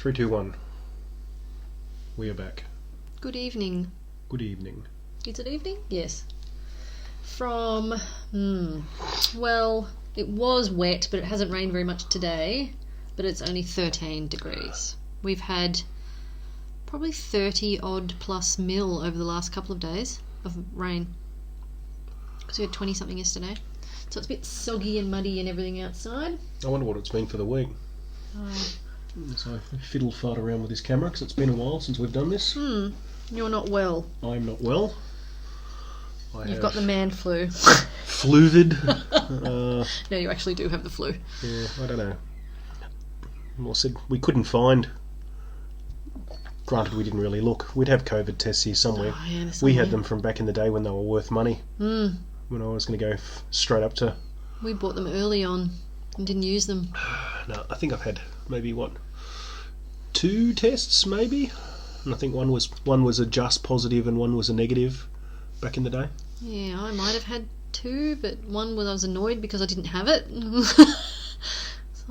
3, 2, 1. We are back. Good evening. Good evening. Is it evening? Yes. From, well, it was wet, but it hasn't rained very much today, but it's only 13 degrees. We've had probably 30 odd plus mil over the last couple of days of rain. Because we had 20 something yesterday. So it's a bit soggy and muddy and everything outside. I wonder what it's been for the week. So I fiddle-fart around with this camera because it's been a while since we've done this. You're not well. I'm not well. You've got the man flu. Fluvid. No, you actually do have the flu. Yeah, I don't know. Well, I said we couldn't find... Granted, we didn't really look. We'd have COVID tests here somewhere. Oh, yeah, we had them from back in the day when they were worth money. Mm. When I was going to go straight up to... We bought them early on and didn't use them. No, I think I've had maybe, 2 tests maybe? And I think one was a just positive and one was a negative back in the day. Yeah, I might have had 2, but one was I was annoyed because I didn't have it. So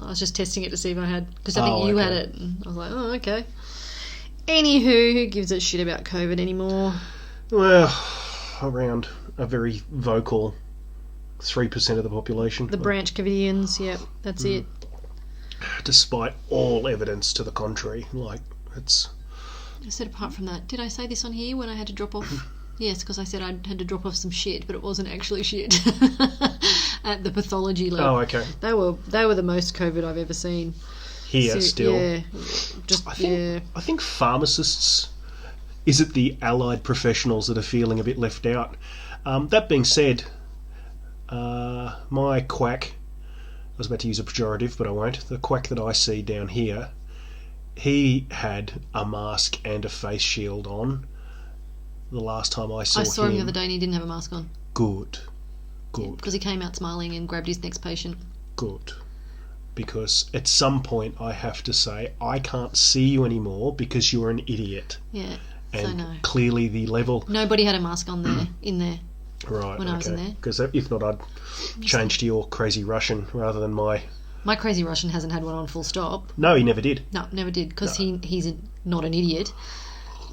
I was just testing it to see if I had... Because I think you had it. And I was like, oh, okay. Anywho, who gives a shit about COVID anymore? Well, around a very vocal 3% of the population. The Branch Covidians, yep, that's it. Despite all evidence to the contrary, it's... I said apart from that, did I say this on here when I had to drop off? Yes, because I said I had to drop off some shit, but it wasn't actually shit. At the pathology lab. Oh, okay. They were the most COVID I've ever seen. Here, still. Yeah. I think pharmacists... Is it the allied professionals that are feeling a bit left out? That being said, my quack... I was about to use a pejorative, but I won't. The quack that I see down here, he had a mask and a face shield on the last time I saw him. I saw him the other day and he didn't have a mask on. Good. Yeah, because he came out smiling and grabbed his next patient. Good. Because at some point I have to say, I can't see you anymore because you're an idiot. Yeah, and so no. Clearly the level... Nobody had a mask on there, in there. Right, when I was in there. Because if not, I'd change to your crazy Russian rather than my... My crazy Russian hasn't had one on full stop. No, he never did. No, never did, because he's not an idiot.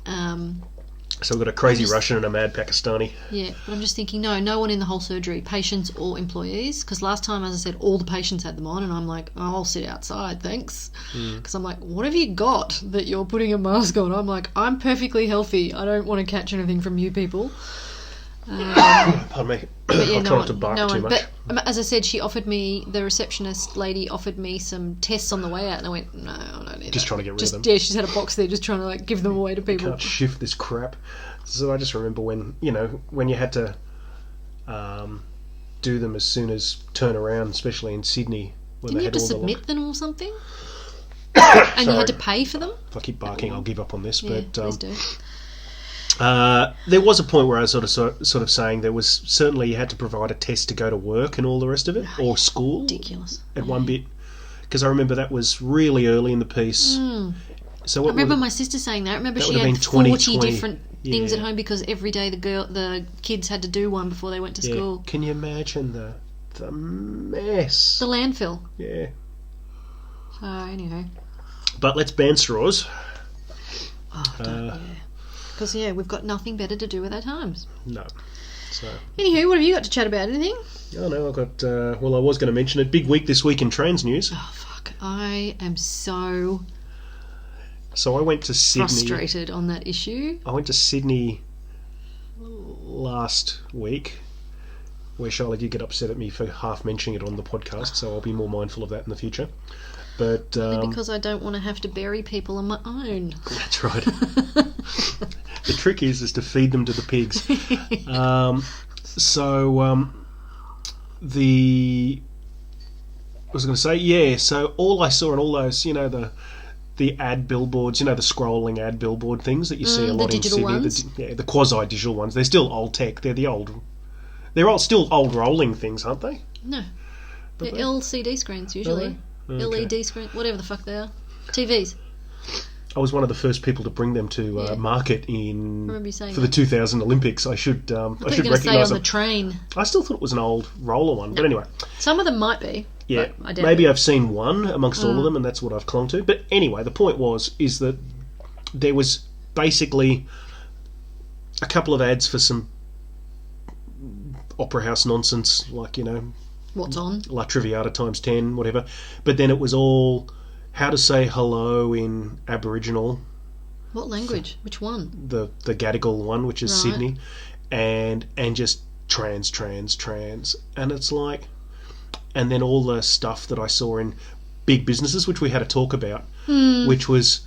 So we've got a crazy Russian and a mad Pakistani. Yeah, but I'm just thinking, no one in the whole surgery, patients or employees, because last time, as I said, all the patients had them on, and I'm like, oh, I'll sit outside, thanks. Because I'm like, what have you got that you're putting a mask on? I'm like, I'm perfectly healthy. I don't want to catch anything from you people. Pardon me. Yeah, I'll try not to bark too much. But as I said, the receptionist lady offered me some tests on the way out, and I went, no, I don't need Just trying to get rid of them. Yeah, she's had a box there just trying to give them away to people. Can't shift this crap. So I just remember when you had to do them as soon as turn around, especially in Sydney. Didn't you have to submit them or something? And you had to pay for them? If I keep barking, I'll give up on this. Yeah, but please do. There was a point where I was sort of saying there was certainly you had to provide a test to go to work and all the rest of it, or school. Ridiculous. At one bit, because I remember that was really early in the piece. So I remember my sister saying that. I remember she had 40 different things at home because every day the kids had to do one before they went to school. Can you imagine the mess? The landfill. Yeah. So anyway. But let's ban straws. Because, we've got nothing better to do with our times. No. So. Anywho, what have you got to chat about? Anything? Oh, no, I've got... I was going to mention it. Big week this week in trans news. Oh, fuck. I am so... So I went to Sydney... frustrated on that issue. I went to Sydney last week, where Charlotte did get upset at me for half mentioning it on the podcast, so I'll be more mindful of that in the future. But because I don't want to have to bury people on my own. That's right. The trick is to feed them to the pigs. I was going to say, so all I saw in all those, the ad billboards, the scrolling ad billboard things that you see a lot in Sydney. Ones? The quasi-digital ones. They're still old tech. They're still old rolling things, aren't they? No. They're LCD screens, usually. Okay. LED screen, whatever the fuck they are. TVs. I was one of the first people to bring them to market Remember you saying for the 2000 Olympics. I should recognise them. The train. I still thought it was an old roller one, but anyway. Some of them might be. Yeah, I doubt maybe it. I've seen one amongst all of them, and that's what I've clung to. But anyway, the point is that there was basically a couple of ads for some opera house nonsense, like, What's on? La Traviata times 10, whatever. But then it was all how to say hello in Aboriginal. What language? Which one? The Gadigal one, which is Right. Sydney, and just trans, and it's like, and then all the stuff that I saw in big businesses, which we had a talk about, which was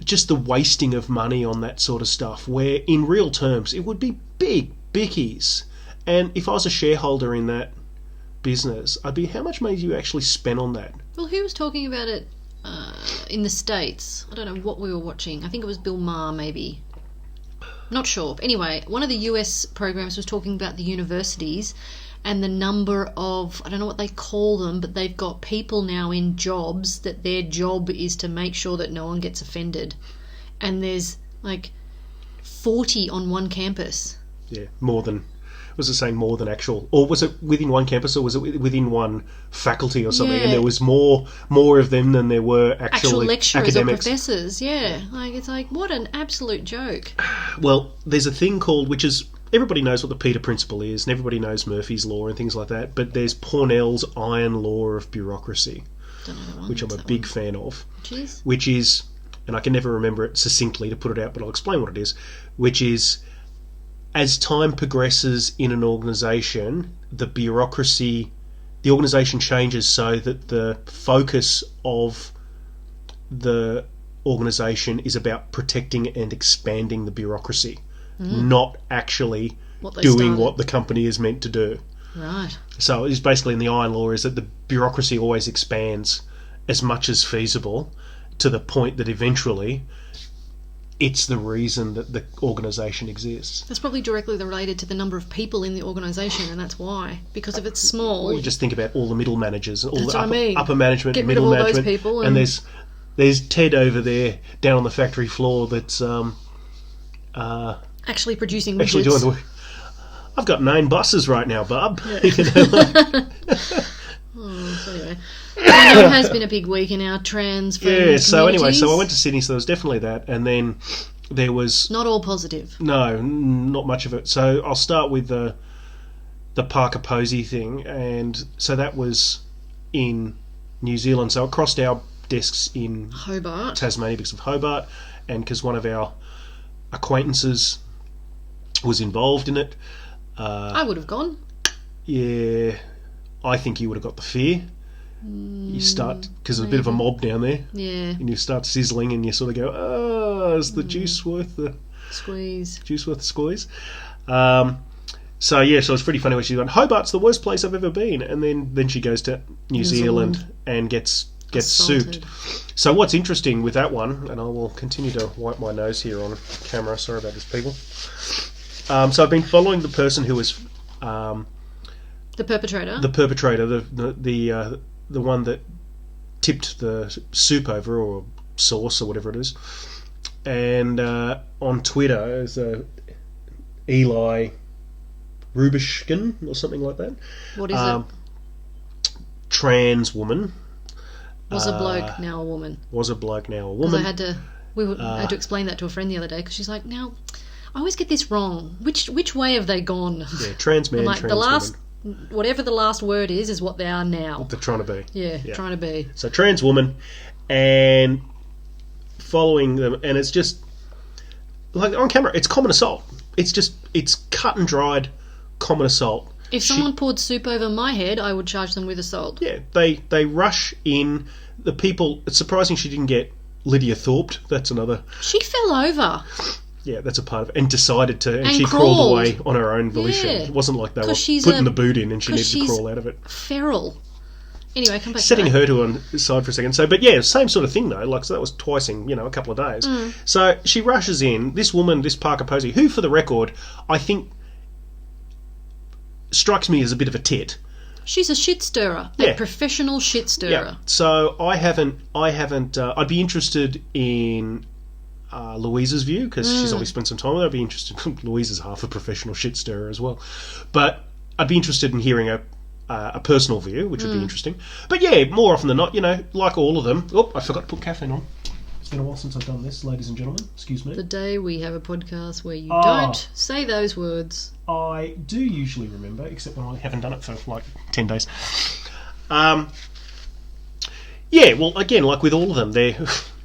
just the wasting of money on that sort of stuff, where in real terms it would be big bickies, and if I was a shareholder in that business, I'd be, how much money do you actually spend on that? Well, who was talking about it in the States? I don't know what we were watching. I think it was Bill Maher, maybe. Not sure. Anyway, one of the US programs was talking about the universities and the number of, I don't know what they call them, but they've got people now in jobs that their job is to make sure that no one gets offended. And there's like 40 on one campus. Yeah, more than... Was it saying more than actual, or was it within one campus, or was it within one faculty or something? Yeah. And there was more of them than there were actual lecturers academics. or professors. Yeah, like it's like, what an absolute joke. Well, there's a thing called, which is, everybody knows what the Peter Principle is, and everybody knows Murphy's Law and things like that. But there's Pornell's Iron Law of Bureaucracy, Don't know the one. which I'm a big fan of. Cheers. Which is, and I can never remember it succinctly to put it out, but I'll explain what it is. Which is, as time progresses in an organisation, the organisation changes so that the focus of the organisation is about protecting and expanding the bureaucracy, not actually doing what the company is meant to do. Right. So it's basically, in the Iron Law, is that the bureaucracy always expands as much as feasible, to the point that eventually it's the reason that the organisation exists. That's probably directly related to the number of people in the organisation, and that's why. Because if it's small... Or you just think about all the middle managers, all That's the what I mean. upper management, Get rid middle of all those management, people and there's Ted over there down on the factory floor that's actually producing widgets. actually doing the work. I've got 9 buses right now, bub. So anyway, I know it has been a big week in our trans friends. So anyway, communities. I went to Sydney, so there was definitely that, and then there was Not all positive. no, not much of it. So I'll start with the Parker Posie thing, and so that was in New Zealand. So it crossed our desks in Hobart. Tasmania because of Hobart, and because one of our acquaintances was involved in it. I would have gone. Yeah, I think you would have got the fear. You start, because there's a bit of a mob down there, Yeah. and you start sizzling, and you sort of go, "Oh, is the juice worth the Squeeze. squeeze?" So it's pretty funny when she's going, "Hobart's the worst place I've ever been," and then she goes to New Zealand and gets Assaulted. souped. So what's interesting with that one, and I will continue to wipe my nose here on camera. Sorry about this, people. So I've been following the person who was The perpetrator. the perpetrator, the one that tipped the soup over, or sauce, or whatever it is. And on Twitter is Eli Rubashkyn or something like that. What is it? Trans woman. Was a bloke, now a woman. Was a bloke, now a Because woman. I had to explain that to a friend the other day, because she's like, now, I always get this wrong. Which way have they gone? Yeah, trans man, I'm like, trans the last, woman. whatever the last word is what they are now. They're trying to be. Yeah, trying to be. So trans woman, and following them, and it's just like on camera, it's common assault. It's cut and dried common assault. If someone poured soup over my head, I would charge them with assault. Yeah, they rush in. The people. It's surprising she didn't get Lydia Thorpe. That's another. She fell over. Yeah, that's a part of it. And decided to, and she crawled. crawled away on her own volition. Yeah. It wasn't like they were 'Cause she's putting the boot in and she needed to she's crawl out of it. Feral. Anyway, come back Setting to that. her to one side for a second. So, but yeah, same sort of thing though. Like, so that was twice in, a couple of days. So she rushes in. This woman, this Parker Posie, who, for the record, I think strikes me as a bit of a tit. She's a shit stirrer. Yeah. A professional shit stirrer. Yeah. So I haven't. I'd be interested in Louisa's view, because she's obviously spent some time with her. I'd be interested. Louisa's half a professional shit stirrer as well, but I'd be interested in hearing a personal view, which would be interesting. But yeah, more often than not, like all of them. Oh, I forgot to put caffeine on. It's been a while since I've done this, ladies and gentlemen. Excuse me. The day we have a podcast where you don't say those words. I do usually remember, except when I haven't done it for like 10 days. Yeah, well, again, like with all of them, they're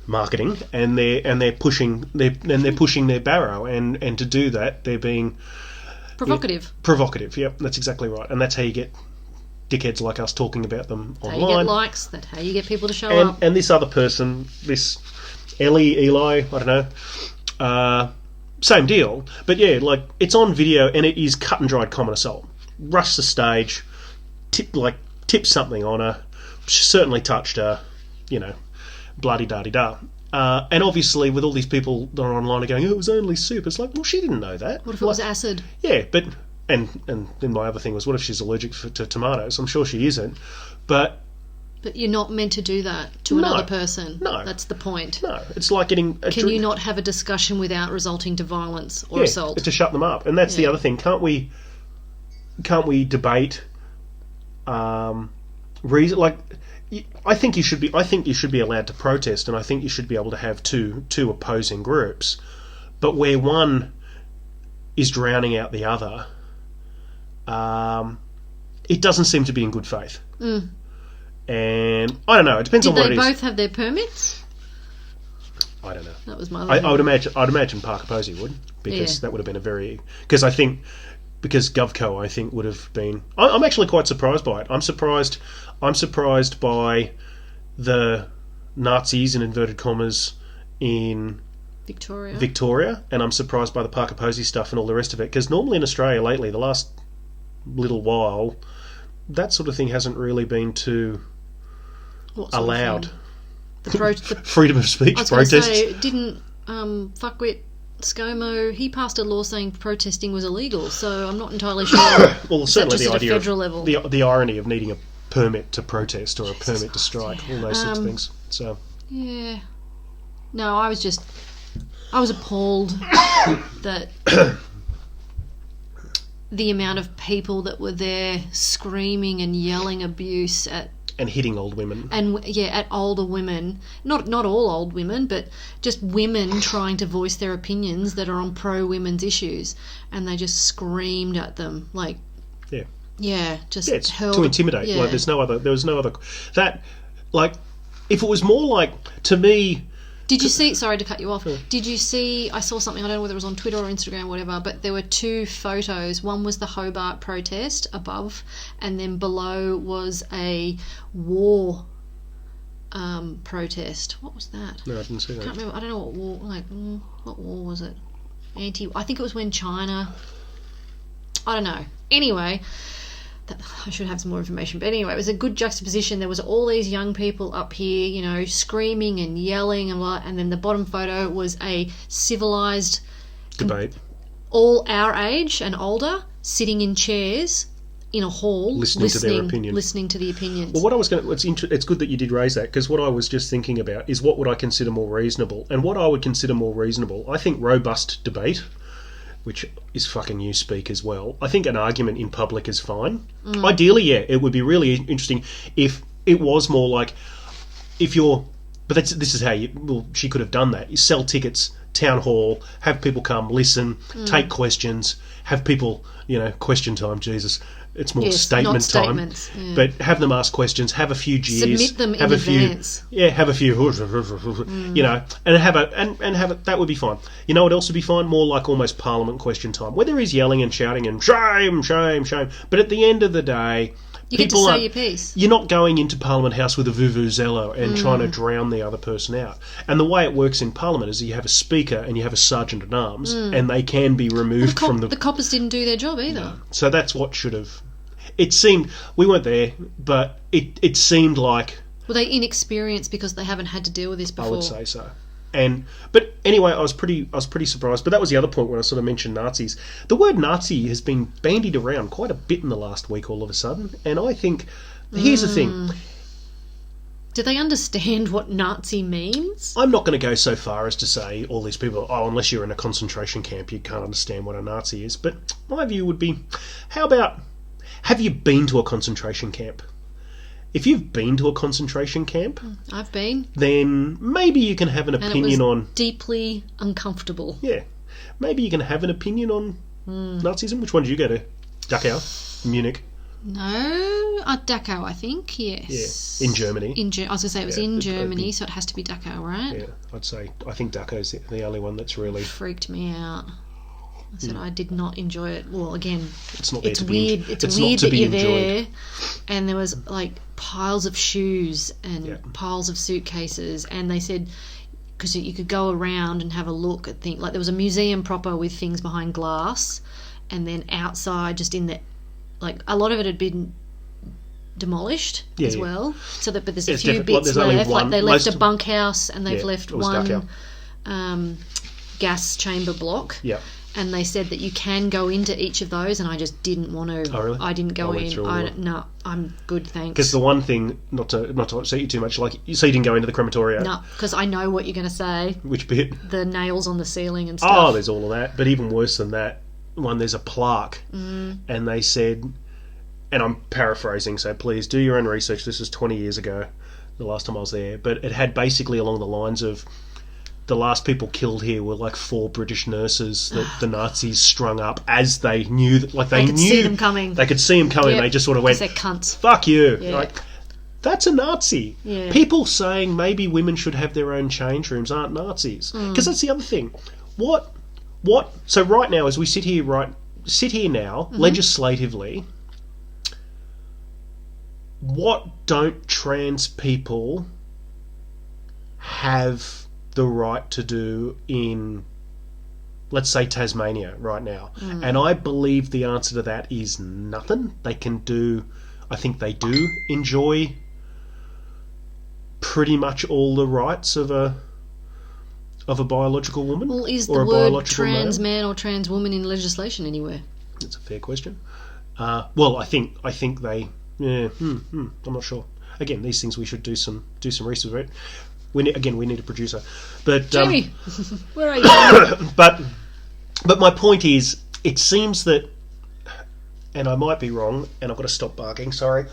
marketing and they're pushing their barrow, and to do that, they're being provocative. Provocative, yep, that's exactly right, and that's how you get dickheads like us talking about them online. How you get likes. That's how you get people to show up. And this other person, this Eli, I don't know, same deal. But yeah, like, it's on video and it is cut and dried common assault. Rush the stage, tip something on her, certainly touched her, bloody-da-di-da. And obviously, with all these people that are online are going, it was only soup. It's like, well, she didn't know that. What if it was acid? Yeah, but... And then my other thing was, what if she's allergic to tomatoes? I'm sure she isn't. But you're not meant to do that to another person. No. That's the point. No, it's like getting... Can you not have a discussion without resulting to violence or assault? To shut them up. And that's the other thing. Can't we debate... reason, like... I think you should be allowed to protest, and I think you should be able to have two opposing groups. But where one is drowning out the other... it doesn't seem to be in good faith. And I don't know, it depends on what it is. Did they both have their permits? I don't know. That was my I would imagine Parker Posie would, because that would have been a very... Because GovCo, I think, would have been... I'm actually quite surprised by it. I'm surprised by the Nazis, in inverted commas, in Victoria, and I'm surprised by the Parker Posie stuff and all the rest of it, because normally in Australia lately, the last little while, that sort of thing hasn't really been too allowed. Freedom of speech, protests. I was going to say, didn't fuckwit ScoMo, he passed a law saying protesting was illegal, so I'm not entirely sure. Well, certainly the idea at a federal level. The irony of needing a permit to protest or a permit to strike, all those sorts of things. So yeah, no, I was appalled that the amount of people that were there screaming and yelling abuse at and hitting old women, and at older women, not all old women, but just women trying to voice their opinions that are on pro women's issues, and they just screamed at them like it's to intimidate. Like there was no other that, like, if it was more like, to me. Did you see... Sorry to cut you off. Did you see... I saw something, I don't know whether it was on Twitter or Instagram or whatever, but there were two photos. One was the Hobart protest above, and then below was a war protest. What was that? No, I didn't see that. I can't remember. I don't know what war... what war was it? I think it was when China... I don't know. Anyway... I should have some more information, but anyway, it was a good juxtaposition. There was all these young people up here, screaming and yelling, and then the bottom photo was a civilised debate, all our age and older, sitting in chairs in a hall, listening to their opinion, listening to the opinions. Well, it's good that you did raise that, because what I was just thinking about is what would I consider more reasonable, and what I would consider more reasonable, I think robust debate, which is fucking newspeak as well. I think an argument in public is fine. Ideally, it would be really interesting if it was more like, but this is how she could have done that. You sell tickets, town hall, have people come, listen, take questions, have people, question time, Jesus. It's more statement time. But have them ask questions, have a few jeers. Submit them in advance. Have a few, and have it, that would be fine. You know what else would be fine? More like almost Parliament question time, where there is yelling and shouting and shame, shame, shame. But at the end of the day, you get to say your piece. You're not going into Parliament House with a vuvuzela and trying to drown the other person out. And the way it works in Parliament is that you have a speaker and you have a sergeant-at-arms, and they can be removed from the... The coppers didn't do their job either. No. So that's what should have... It seemed... We weren't there, but it seemed like... Were they inexperienced because they haven't had to deal with this before? I would say so. But anyway, I was pretty surprised. But that was the other point when I sort of mentioned Nazis. The word Nazi has been bandied around quite a bit in the last week, all of a sudden. And I think here's the thing. Do they understand what Nazi means? I'm not going to go so far as to say all these people, unless you're in a concentration camp, you can't understand what a Nazi is. But my view would be, how about, have you been to a concentration camp? If you've been to a concentration camp, I've been, then maybe you can have an opinion on... deeply uncomfortable. Yeah. Maybe you can have an opinion on Nazism. Which one did you go to? Dachau? Munich? No, Dachau, I think, yes. Yeah, in Germany. I was going to say it was in Germany, so it has to be Dachau, right? Yeah, I think Dachau's the only one that's really... freaked me out. I said I did not enjoy it. Well, again, it's weird. It's weird that you're there, and there was like piles of shoes and piles of suitcases, and they said because you could go around and have a look at things. Like there was a museum proper with things behind glass, and then outside, just in the like a lot of it had been demolished as well. So that, but there's a few bits left. Like they left a bunkhouse and they've left one gas chamber block. Yeah. And they said that you can go into each of those, and I just didn't want to. Oh, really? I didn't go in. No, I'm good, thanks. Because the one thing, not to upset you too much, like so you didn't go into the crematoria. No, because I know what you're going to say. Which bit? The nails on the ceiling and stuff. Oh, there's all of that. But even worse than that, there's a plaque, and they said, and I'm paraphrasing, so please do your own research. This was 20 years ago, the last time I was there, but it had basically along the lines of, the last people killed here were like 4 British nurses that the Nazis strung up as they knew that, like they could knew see them coming. They could see them coming. Yep. They just sort of went, they're cunts. Fuck you. Yeah. Like, that's a Nazi. Yeah. People saying maybe women should have their own change rooms aren't Nazis. Because that's the other thing. What? So right now, as we sit here now, legislatively, what don't trans people have the right to do in, let's say, Tasmania right now? And I believe the answer to that is nothing. They can do, I think they do enjoy pretty much all the rights of a biological woman. Well, is or the a word trans man or trans woman in legislation anywhere? That's a fair question. Well, I think they, I'm not sure. Again, these things we should do some research about. We need a producer, but Jamie, where are you? but my point is, it seems that, and I might be wrong, and I've got to stop barking. Sorry.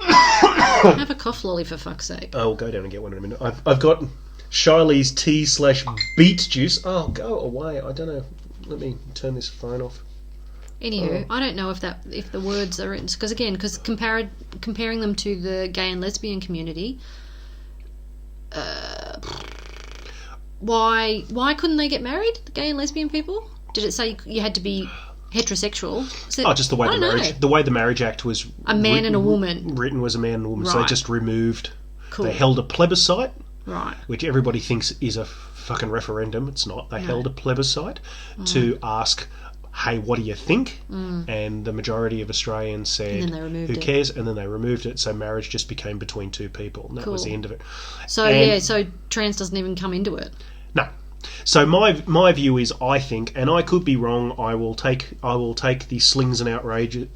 Have a cough lolly for fuck's sake. I'll go down and get one in a minute. I've got Shiley's tea/beet juice. Oh, go away! I don't know. Let me turn this phone off. Anywho, I don't know if the words are written because comparing them to the gay and lesbian community. Why couldn't they get married, the gay and lesbian people? Did it say you had to be heterosexual? Just the way the Marriage Act was a man and a woman written was a man and a woman, right. so they just removed. Cool. They held a plebiscite, right? Which everybody thinks is a fucking referendum. It's not. They held a plebiscite to ask, hey, what do you think? And the majority of Australians said, who cares? And then they removed it, so marriage just became between two people, and that was the end of it. So so trans doesn't even come into it. No. So my view is, I think, and I could be wrong, I will take the slings of outrageous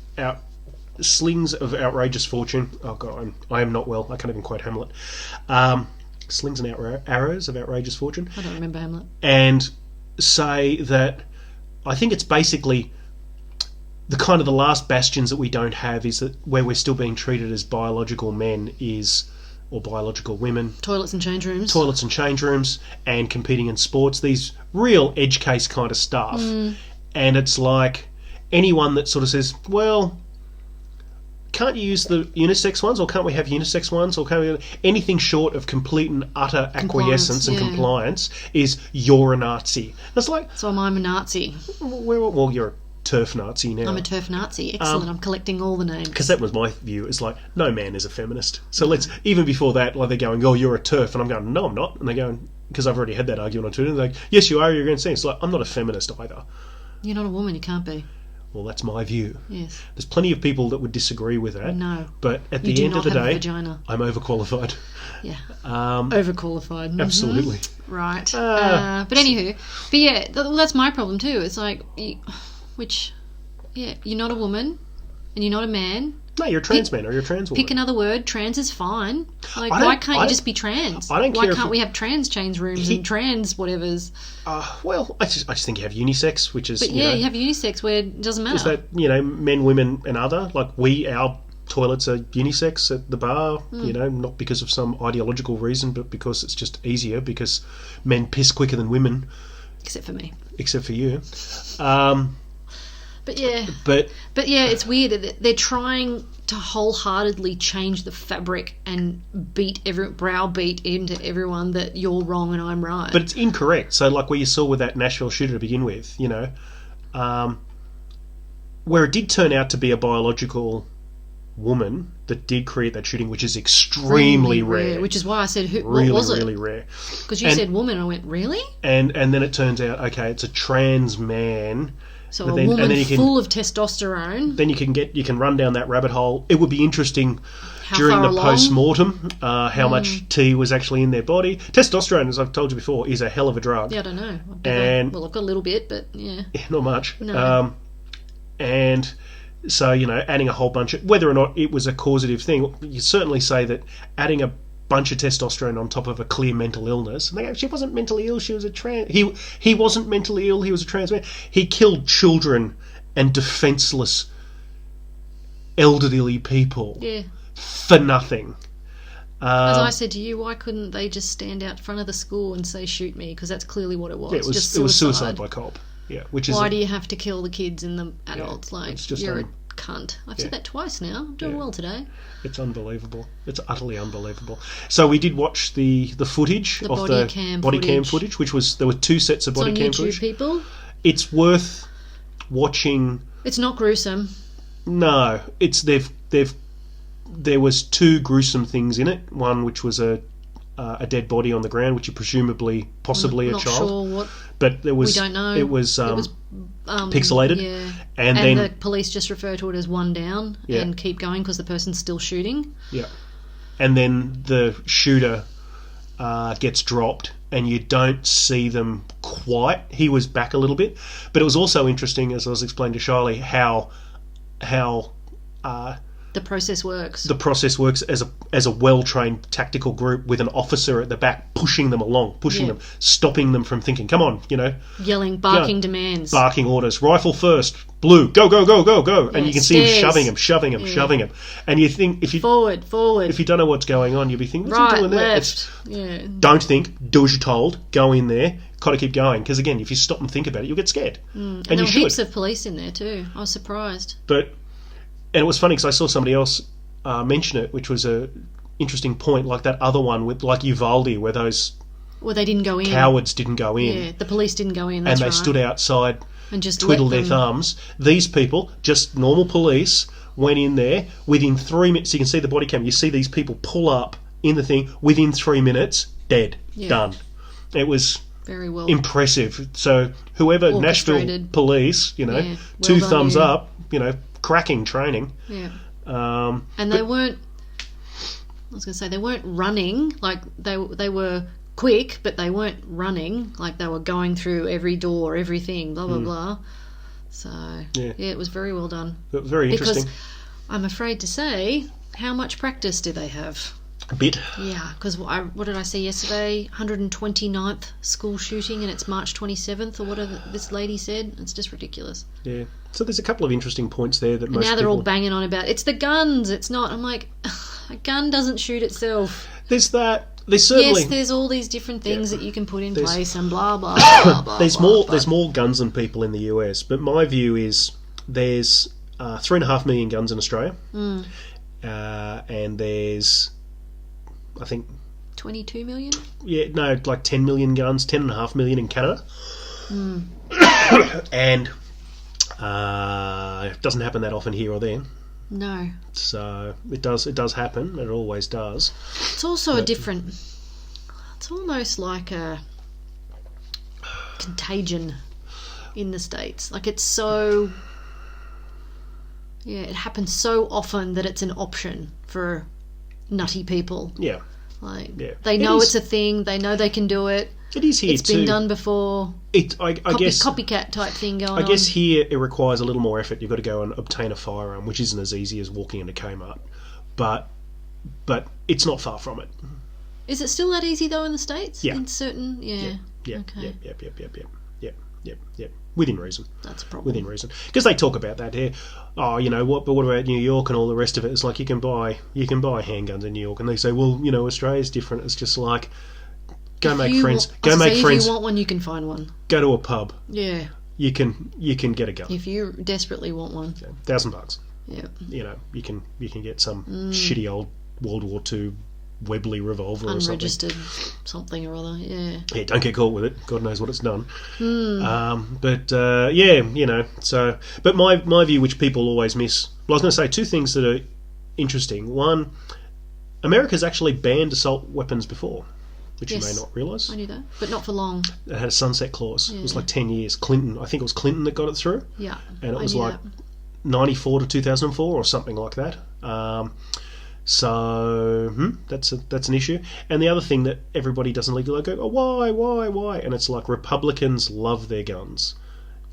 fortune. Oh god, I am not well. I can't even quote Hamlet. Slings and arrows of outrageous fortune. I don't remember Hamlet. And say that I think it's basically the kind of the last bastions that we don't have is that where we're still being treated as biological men or biological women. Toilets and change rooms, and competing in sports. These real edge case kind of stuff. And it's like anyone that sort of says, well, can't you use the unisex ones, or can't we have unisex ones, or can't we anything short of complete and utter acquiescence and compliance is you're a Nazi. And it's like, so I'm a Nazi. Well, you're a TERF Nazi now. I'm a TERF Nazi. Excellent. I'm collecting all the names. Because that was my view. It's like, no man is a feminist. So let's, even before that, like they're going, oh, you're a TERF. And I'm going, no, I'm not. And they're going, because I've already had that argument on Twitter. And they're like, yes, you are. You're going to see. It's like, I'm not a feminist either. You're not a woman. You can't be. Well, that's my view. Yes. There's plenty of people that would disagree with that. No. But at the end of the day, vagina. I'm overqualified. Yeah. Overqualified. Mm-hmm. Absolutely. right. But anywho, but yeah, that's my problem too. It's like, you're not a woman and you're not a man. No, you're a trans man or you're a trans woman. Pick another word. Trans is fine. Like, why can't you just be trans? I don't care. Why can't we have trans change rooms and trans whatevers? Well, I just think you have unisex, which is... But you have unisex where it doesn't matter. Is that, men, women and other? Like, our toilets are unisex at the bar, not because of some ideological reason, but because it's just easier, because men piss quicker than women. Except for me. Except for you. But yeah, it's weird that they're trying to wholeheartedly change the fabric and browbeat into everyone that you're wrong and I'm right. But it's incorrect. So, like where you saw with that Nashville shooter to begin with, where it did turn out to be a biological woman that did create that shooting, which is extremely rare. Which is why I said, what really, was it? Really rare. Because you said woman, and I went, really? And then it turns out, okay, it's a trans man. So a woman full of testosterone. Then you can run down that rabbit hole. It would be interesting during the post-mortem how much tea was actually in their body. Testosterone, as I've told you before, is a hell of a drug. Yeah, I don't know. I've got a little bit, but yeah. Not much. No. And so, adding a whole bunch of... Whether or not it was a causative thing, you certainly say that adding a bunch of testosterone on top of a clear mental illness. And they go, she wasn't mentally ill, she was a trans... He wasn't mentally ill, he was a trans man. He killed children and defenceless elderly people for nothing. As I said to you, why couldn't they just stand out front of the school and say, shoot me? Because that's clearly what it was. Yeah, it was suicide by cop. Yeah, which is... Why do you have to kill the kids and the adults? You're a cunt. I've said that twice now. I'm doing well today. It's unbelievable. It's utterly unbelievable. So we did watch the footage of the body cam footage, which was... There were 2 sets of body cam footage. It's on YouTube, people. It's worth watching... It's not gruesome. No. There was 2 gruesome things in it. One, which was a dead body on the ground, which is possibly a child. Not sure what... But we don't know. It was pixelated. Yeah. And then the police just refer to it as one down and keep going because the person's still shooting. Yeah. And then the shooter gets dropped and you don't see them quite. He was back a little bit. But it was also interesting, as I was explaining to Shiley, how the process works. The process works as a well-trained tactical group with an officer at the back pushing them along, them, stopping them from thinking, come on, Yelling, barking demands. Barking orders. Rifle first. Blue. Go, go, go, go, go. And you can see him shoving him. And you think, if you... Forward. If you don't know what's going on, you'll be thinking, what's he doing there? Left. Don't think. Do as you're told. Go in there. Got to keep going. Because, again, if you stop and think about it, you'll get scared. And there were heaps of police in there, too. I was surprised. And it was funny because I saw somebody else mention it, which was a interesting point, like that other one with like Uvalde, where those they didn't go in. Cowards didn't go in. Yeah, the police didn't go in. That's and they stood outside and just twiddled their thumbs. These people, just normal police, went in there within 3 minutes. You can see the body cam. You see these people pull up in the thing within 3 minutes, dead, done. It was very well impressive. So whoever Nashville police, 2 thumbs up, cracking training. Yeah. And they weren't... I was going to say, they weren't running. Like, they were quick, but they weren't running. Like, they were going through every door, everything, blah, blah, blah. So, it was very well done. It was very interesting. Because I'm afraid to say, how much practice do they have? A bit. Yeah, because what did I see yesterday? 129th school shooting, and it's March 27th, or whatever this lady said. It's just ridiculous. Yeah. So there's a couple of interesting points there that and most now they're people... all banging on about, it's the guns, it's not. I'm like, a gun doesn't shoot itself. There's that. There's certainly... Yes, there's all these different things that you can put in place and blah, blah, blah, blah, There's more guns than people in the US, but my view is there's 3.5 million guns in Australia, and there's... I think 22 million? Yeah, no, like 10 million guns, 10.5 million in Canada. And it doesn't happen that often here or there. No. So it does happen. It always does. It's also a different... It's almost like a contagion in the States. Like, it's so... Yeah, it happens so often that it's an option for... nutty people. Yeah. Like, Yeah. they know it's a thing. They know they can do it. It is here It's too. been done before. I guess Copycat type thing going on. I guess here it requires a little more effort. You've got to go and obtain a firearm, which isn't as easy as walking into Kmart, but it's not far from it. Is it still that easy though in the States? Yeah. In certain, Yeah. Okay. Yep. Within reason. That's a problem. Within reason, because they talk about that here. Oh, you know what? But what about New York and all the rest of it? It's like you can buy handguns in New York, and they say, well, you know, Australia's different. It's just like go make friends. If you want one, you can find one. Go to a pub. Yeah. You can get a gun. If you desperately want one. $1,000. Yeah. You know, you can get some shitty old World War II Webley revolver or something. Unregistered something or other, yeah. Yeah, don't get caught with it. God knows what it's done. Yeah, you know. So, but my view, which people always miss. Well, I was going to say two things that are interesting. One, America's actually banned assault weapons before, which you may not realise. I knew that, but not for long. It had a sunset clause. Yeah. It was like 10 years. Clinton, I think it was Clinton that got it through. Yeah, and it was like 94 to 2004 or something like that. So that's an issue. And the other thing that everybody doesn't legally go, oh, why? And it's like Republicans love their guns.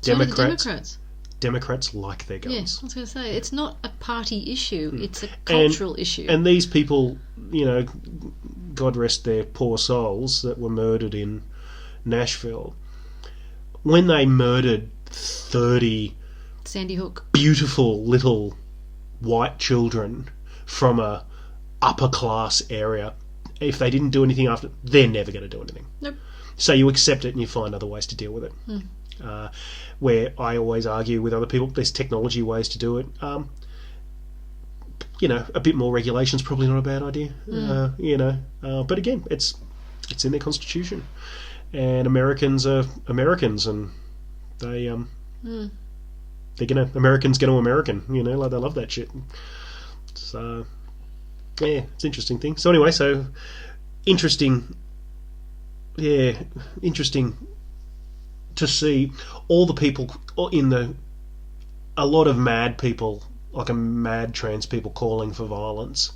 So do the Democrats. Democrats like their guns. Yeah, I was going to say, it's not a party issue, it's a cultural issue. And these people, you know, God rest their poor souls that were murdered in Nashville, when they murdered 30 Sandy Hook beautiful little white children from a upper class area, if they didn't do anything after, they're never going to do anything. Nope. So you accept it and you find other ways to deal with it. Where I always argue with other people, there's technology ways to do it. You know, a bit more regulation's probably not a bad idea. You know, but again, it's in their constitution, and Americans are Americans, and they Americans gonna American. You know, like they love that shit. So yeah, it's an interesting thing. So anyway, interesting to see all the people a lot of mad people, like a mad trans people, calling for violence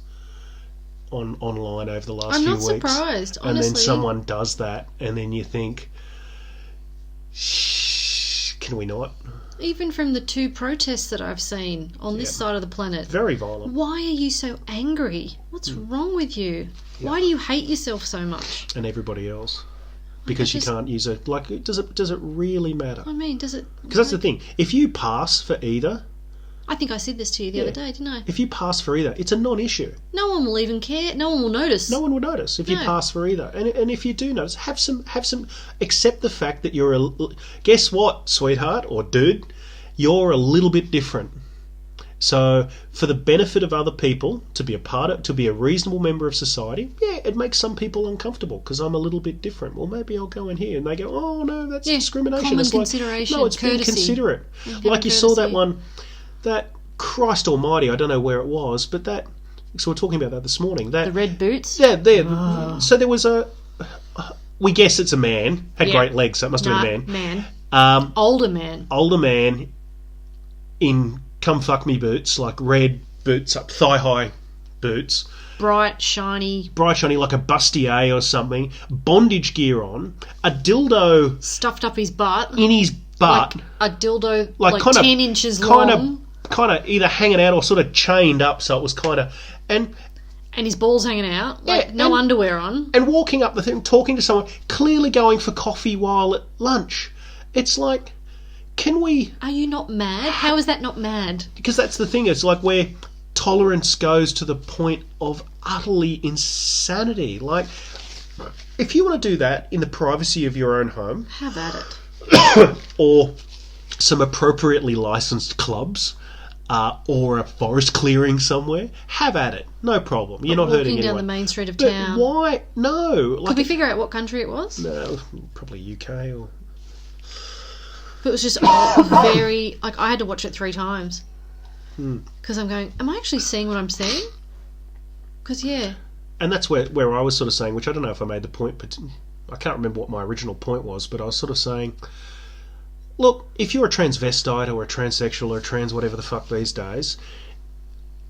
online over the last few weeks. I'm not surprised, honestly. And then someone does that, and then you think, can we not? Even from the 2 protests that I've seen on this side of the planet. Very violent. Why are you so angry? What's wrong with you? Yeah. Why do you hate yourself so much? And everybody else. Because you can't use it. Like, does it really matter? I mean, does it? Because that's the thing. If you pass for either... I think I said this to you the other day, didn't I? If you pass for either, it's a non-issue. No one will even care. No one will notice. No one will notice if you pass for either. And if you do notice, have some... Accept the fact that you're a... Guess what, sweetheart or dude? You're a little bit different. So, for the benefit of other people, to be a reasonable member of society, it makes some people uncomfortable because I'm a little bit different. Well, maybe I'll go in here, and they go, "Oh no, that's discrimination." Common it's consideration. No, it's being considerate. Like you saw that one, that Christ Almighty, I don't know where it was, but that. So we're talking about that this morning. That the red boots. Yeah, there. So there was a. We guess it's a man. Had great legs, so it must have been a man. Older man. Older man. In come fuck me boots, like red boots up thigh high boots, bright shiny like a bustier or something, bondage gear on, a dildo stuffed up his butt, in his butt, like a dildo like 10 inches long, kind of either hanging out or sort of chained up, so it was kind of and his balls hanging out, like no underwear on, and walking up the thing, talking to someone, clearly going for coffee while at lunch. It's like, can we... Are you not mad? How is that not mad? Because that's the thing. It's like where tolerance goes to the point of utterly insanity. Like, if you want to do that in the privacy of your own home... Have at it. Or some appropriately licensed clubs, or a forest clearing somewhere, have at it. No problem. You're not hurting anyone. Walking down the main street of town. But why? No. Could we figure out what country it was? No, probably UK or... But it was just very... Like, I had to watch it 3 times. Because I'm going, am I actually seeing what I'm seeing? Because, And that's where I was sort of saying, which I don't know if I made the point, but I can't remember what my original point was, but I was sort of saying, look, if you're a transvestite or a transsexual or a trans whatever the fuck these days,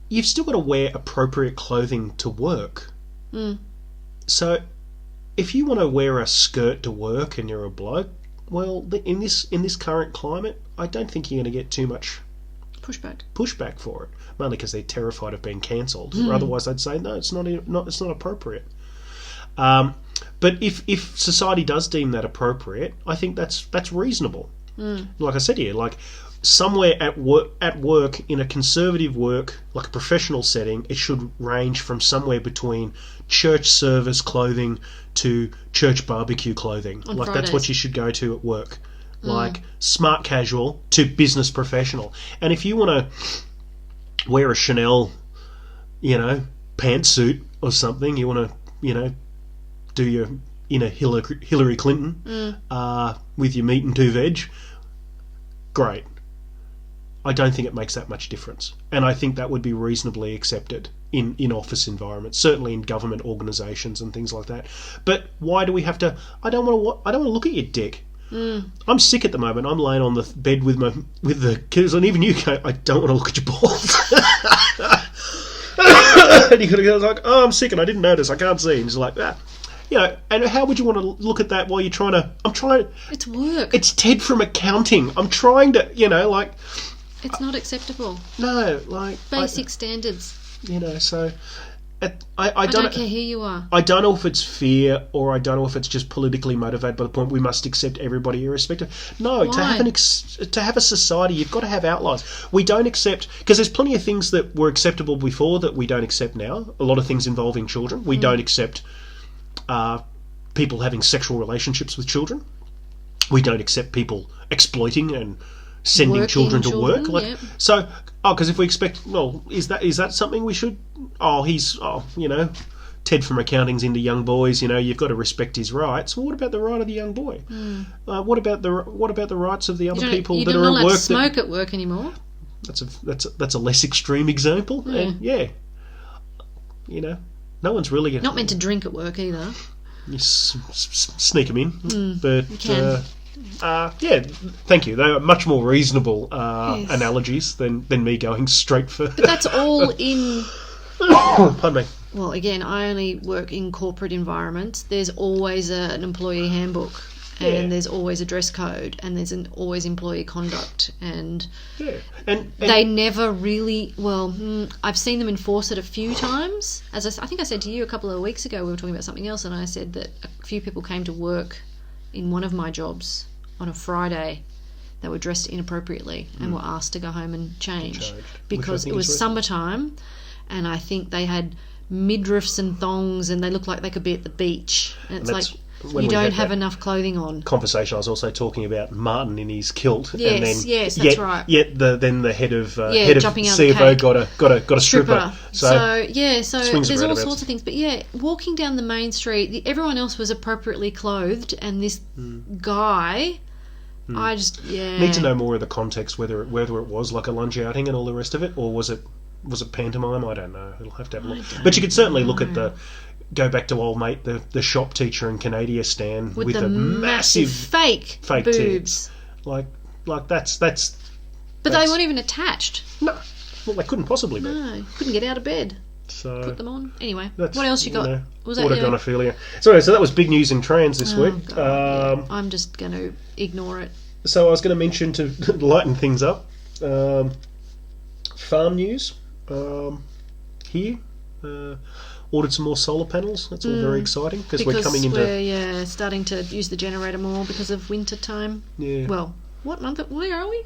you've still got to wear appropriate clothing to work. So, if you want to wear a skirt to work and you're a bloke, well, in this current climate, I don't think you're going to get too much pushback for it. Mainly because they're terrified of being cancelled. Otherwise, they'd say no, it's not appropriate. But if society does deem that appropriate, I think that's reasonable. Like I said here, like somewhere at work in a conservative work, like a professional setting, it should range from somewhere between church service clothing to church barbecue clothing. On like Fridays. That's what you should go to at work. Like smart casual to business professional. And if you want to wear a Chanel, pantsuit or something, you want to, do your inner Hillary Clinton with your meat and two veg, great. I don't think it makes that much difference, and I think that would be reasonably accepted in office environments, certainly in government organisations and things like that. But why do we have to? I don't want to look at your dick. I'm sick at the moment. I'm laying on the bed with the kids, and even you go, I don't want to look at your balls. And you go like, oh, I'm sick and I didn't notice. I can't see. And it's like that. And how would you want to look at that while you're trying to... It's work. It's Ted from accounting. I'm trying to, It's not acceptable. No, Basic standards. So... I don't care who you are. I don't know if it's fear or I don't know if it's just politically motivated by the point we must accept everybody irrespective. No, Why? to have a society, you've got to have outliers. We don't accept... Because there's plenty of things that were acceptable before that we don't accept now. A lot of things involving children. We don't accept... people having sexual relationships with children. We don't accept people exploiting and sending children to work. Yep. So, because if we expect, well, is that something we should? Ted from accounting's into young boys. You've got to respect his rights. Well, what about the right of the young boy? What about the rights of the other people that are at work? You're not allowed to smoke at work anymore. That's a less extreme example. Yeah. And no one's really not meant to drink at work either. You sneak them in, but you can. Thank you. They are much more reasonable analogies than me going straight for. But that's all in. Pardon me. Well, again, I only work in corporate environments. There's always an employee handbook, and there's always a dress code, and there's always employee conduct, and they never really. Well, I've seen them enforce it a few times. As I think I said to you a couple of weeks ago, we were talking about something else, and I said that a few people came to work in one of my jobs on a Friday. They were dressed inappropriately and were asked to go home and change because it was summertime, and I think they had midriffs and thongs, and they looked like they could be at the beach. And it's like, you don't have enough clothing on. Conversation I was also talking about Martin in his kilt. Yes, and then that's right. Yet the head of CFO got a stripper. So there's all sorts of things. But walking down the main street, everyone else was appropriately clothed, and this guy, I just need to know more of the context, whether it was like a lunch outing and all the rest of it, or was it pantomime? I don't know. It'll have to have a look. But you could certainly look at go back to old mate, the shop teacher in Canada stand with the massive fake boobs. Tits. Like that's. But they weren't even attached. No, well they couldn't possibly be. No, couldn't get out of bed. So put them on. Anyway, what else you got? Was that autogonophilia? So that was big news in trans this week. God, I'm just going to ignore it. So I was going to mention, to lighten things up, farm news here. Ordered some more solar panels. That's all very exciting because we're coming into... We're starting to use the generator more because of winter time. Yeah. Well, what month? Where are we?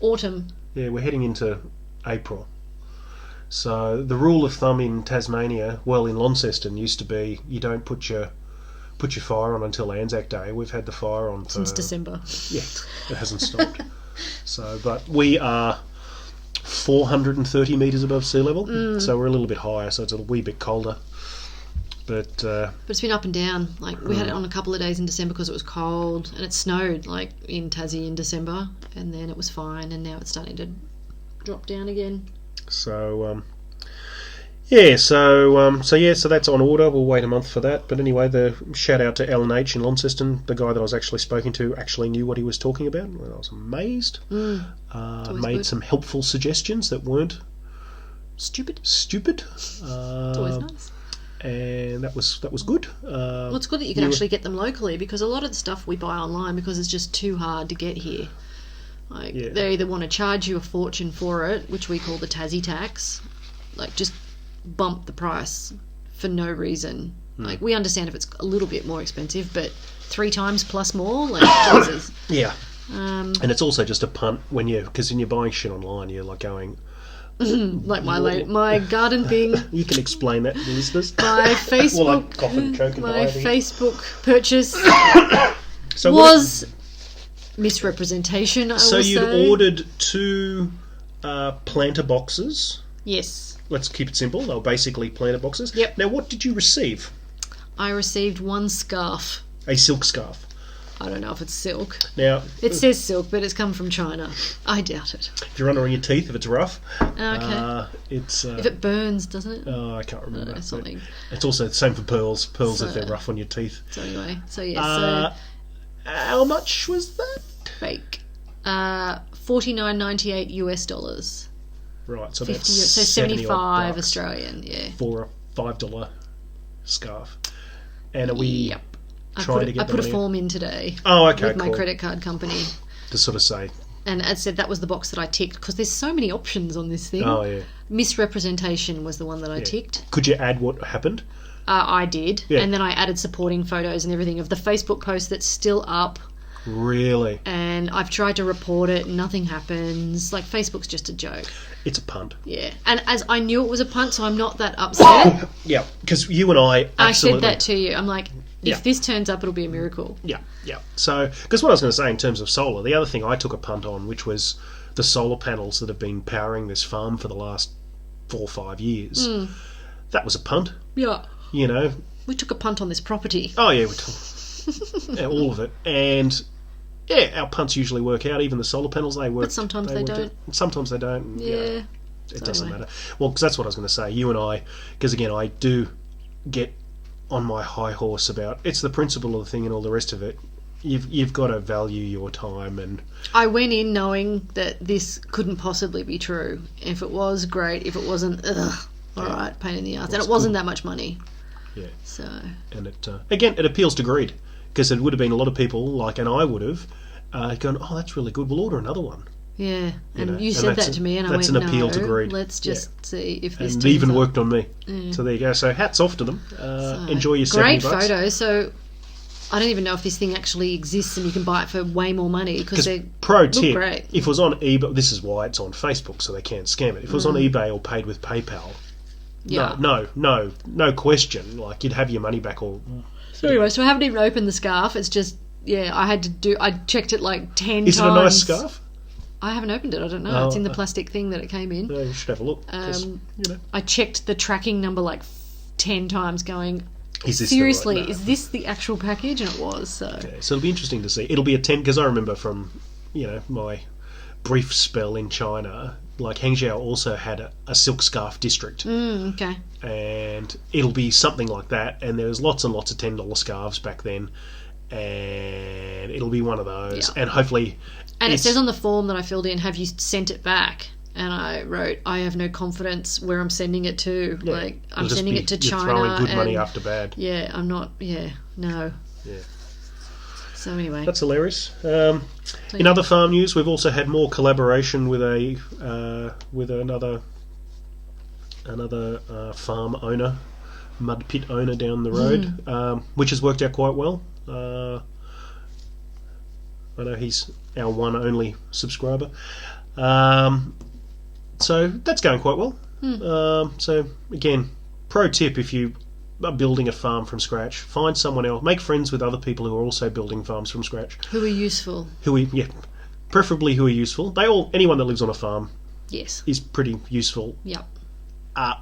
Autumn. Yeah, we're heading into April. So the rule of thumb in Tasmania, well, in Launceston, used to be you don't put your fire on until Anzac Day. We've had the fire on since December. Yeah, it hasn't stopped. But we are 430 metres above sea level, so we're a little bit higher, so it's a wee bit colder. But it's been up and down. Like we had it on a couple of days in December because it was cold, and it snowed like in Tassie in December, and then it was fine, and now it's starting to drop down again. So so that's on order. We'll wait a month for that. But anyway, the shout out to L&H in Launceston. The guy that I was actually speaking to actually knew what he was talking about. I was amazed. Made some helpful suggestions that weren't stupid. It's always nice. and that was good. Well, it's good that you can actually get them locally, because a lot of the stuff we buy online, because it's just too hard to get here. Like, they either want to charge you a fortune for it, which we call the Tassie tax, like just bump the price for no reason. Like, we understand if it's a little bit more expensive, but 3 times plus more, like, Jesus. Yeah. And it's also just a punt because when you're buying shit online, you're like going... like my garden thing. You can explain that to the listeners. My Facebook, well, I'm coughing, choking my away. Facebook purchase So was misrepresentation. So you'd ordered 2 planter boxes. Yes. Let's keep it simple. They were basically planter boxes. Yep. Now, what did you receive? I received 1 scarf. A silk scarf. I don't know if it's silk. Now, it says silk, but it's come from China. I doubt it. If you run it on your teeth, if it's rough, okay. It's if it burns, doesn't it? Oh, I can't remember. Something. It's also the same for pearls. Pearls, if they're rough on your teeth. So anyway, so how much was that? Fake. $49.98 US. Right, so 50, that's so 75 Australian. Yeah. For a $5 scarf, and are we? Yep. I put a form in today. Oh, okay, with my credit card company. To sort of say. And as said, that was the box that I ticked, because there's so many options on this thing. Oh, yeah. Misrepresentation was the one that I ticked. Could you add what happened? I did. Yeah. And then I added supporting photos and everything of the Facebook post that's still up. Really? And I've tried to report it, nothing happens. Like, Facebook's just a joke. It's a punt. Yeah. And as I knew it was a punt, so I'm not that upset. Yeah, because you and I absolutely... I said that to you. I'm like, if this turns up, it'll be a miracle. Yeah. So, because what I was going to say in terms of solar, the other thing I took a punt on, which was the solar panels that have been powering this farm for the last 4 or 5 years. That was a punt. Yeah. You know. We took a punt on this property. Oh, yeah, we took all of it. And, our punts usually work out. Even the solar panels, they work. But sometimes they don't. Sometimes they don't. Yeah. It doesn't matter. Well, because that's what I was going to say. You and I, because again, I do get on my high horse about it's the principle of the thing and all the rest of it. You've got to value your time. And I went in knowing that this couldn't possibly be true. If it was, great. If it wasn't, all right, pain in the ass. And it wasn't that much money. Yeah. So. And it again, it appeals to greed, because it would have been a lot of people and I would have gone, oh, that's really good. We'll order another one. Yeah, and you said that to me, and I went, that's an appeal to greed. Let's just see if this. And it even worked on me. Yeah. So there you go. So hats off to them. Enjoy your $70. Great photos. So I don't even know if this thing actually exists and you can buy it for way more money, because they look great. If it was on eBay, this is why it's on Facebook, so they can't scam it. If it was on eBay or paid with PayPal, no question. Like, you'd have your money back. Or so anyway, so I haven't even opened the scarf. It's just I checked it like 10 times. Is it a nice scarf? I haven't opened it. I don't know. It's in the plastic thing that it came in. You should have a look. I checked the tracking number like 10 times, going, is this seriously, is this the actual package? And it was. So it'll be interesting to see. It'll be a 10, because I remember from my brief spell in China, like Hangzhou also had a silk scarf district. Okay. And it'll be something like that. And there was lots and lots of $10 scarves back then. And it'll be one of those. And hopefully... And it says on the form that I filled in, have you sent it back? And I wrote, I have no confidence where I'm sending it to. Yeah. Like, I'm sending it to China. You're throwing good money after bad. Yeah, I'm not... Yeah, no. Yeah. So anyway. That's hilarious. In other farm news, we've also had more collaboration with another farm owner, mud pit owner down the road, which has worked out quite well. I know he's our one only subscriber. So that's going quite well. So again, pro tip, if you are building a farm from scratch, find someone else, make friends with other people who are also building farms from scratch. Who are useful. Preferably who are useful. Anyone that lives on a farm is pretty useful. Yep.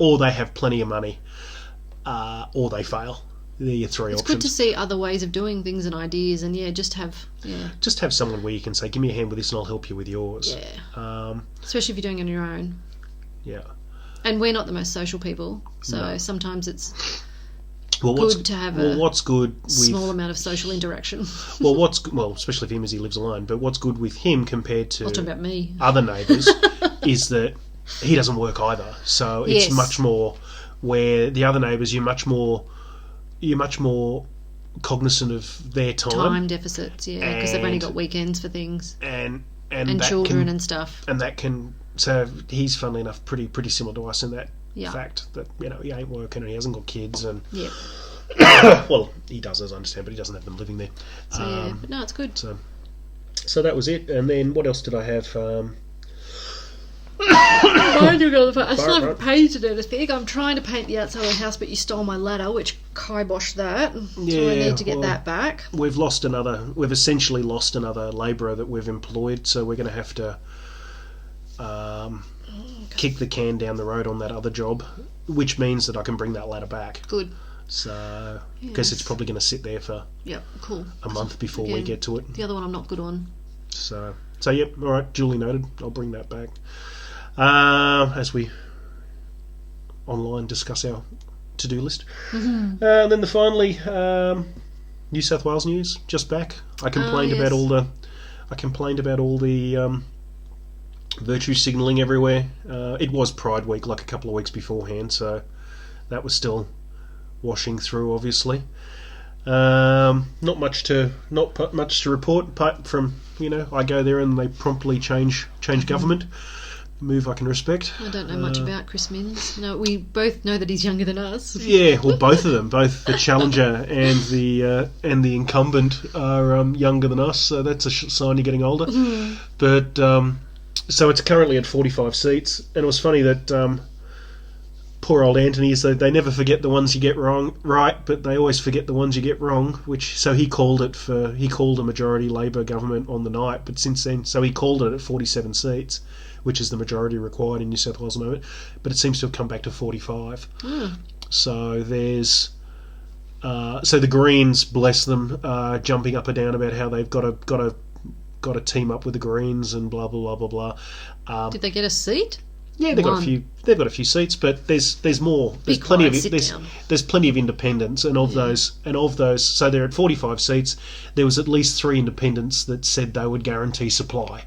Or they have plenty of money, or they fail. They're your 3 options. It's good to see other ways of doing things and ideas, and just have someone where you can say, give me a hand with this and I'll help you with yours. Yeah. Especially if you're doing it on your own. Yeah. And we're not the most social people, so sometimes it's good to have what's good with, small amount of social interaction. Especially for him as he lives alone, but what's good with him compared to about me. Other neighbours is that he doesn't work either, so it's much more where the other neighbours you're much more cognizant of their Time deficits, yeah, because they've only got weekends for things. And that children and stuff. And that can... So he's, funnily enough, pretty similar to us in that fact that, he ain't working and he hasn't got kids and... Yeah. Well, he does, as I understand, but he doesn't have them living there. So, but no, it's good. So that was it. And then what else did I have? I still haven't painted anything. I'm trying to paint the outside of the house, but you stole my ladder, which kiboshed that. So I need to get that back. We've essentially lost another labourer that we've employed, so we're going to have to kick the can down the road on that other job, which means that I can bring that ladder back. Good. So, because it's probably going to sit there for a month before we get to it. The other one I'm not good on. So yep, all right, duly noted. I'll bring that back. As we online discuss our to-do list. And then finally, New South Wales news, just back. I complained about all the virtue signalling everywhere. It was Pride Week like a couple of weeks beforehand, so that was still washing through, obviously. Not much to report apart from I go there and they promptly change government. Move I can respect. I don't know much about Chris Minns. No, we both know that he's younger than us. Yeah, well, both of them, both the challenger and the incumbent are younger than us, so that's a sign you're getting older. But so it's currently at 45 seats, and it was funny that poor old Anthony, so they never forget the ones you get right, but they always forget the ones you get wrong. So he called a majority Labor government on the night, but since then, so he called it at 47 seats, which is the majority required in New South Wales at the moment, but it seems to have come back to 45. So there's so the Greens, bless them, jumping up and down about how they've got to team up with the Greens and blah blah blah blah blah. Did they get a seat? Yeah, they've got a few seats, but there's more. There's plenty of independents, and of those, so they're at 45 seats. There was at least 3 independents that said they would guarantee supply.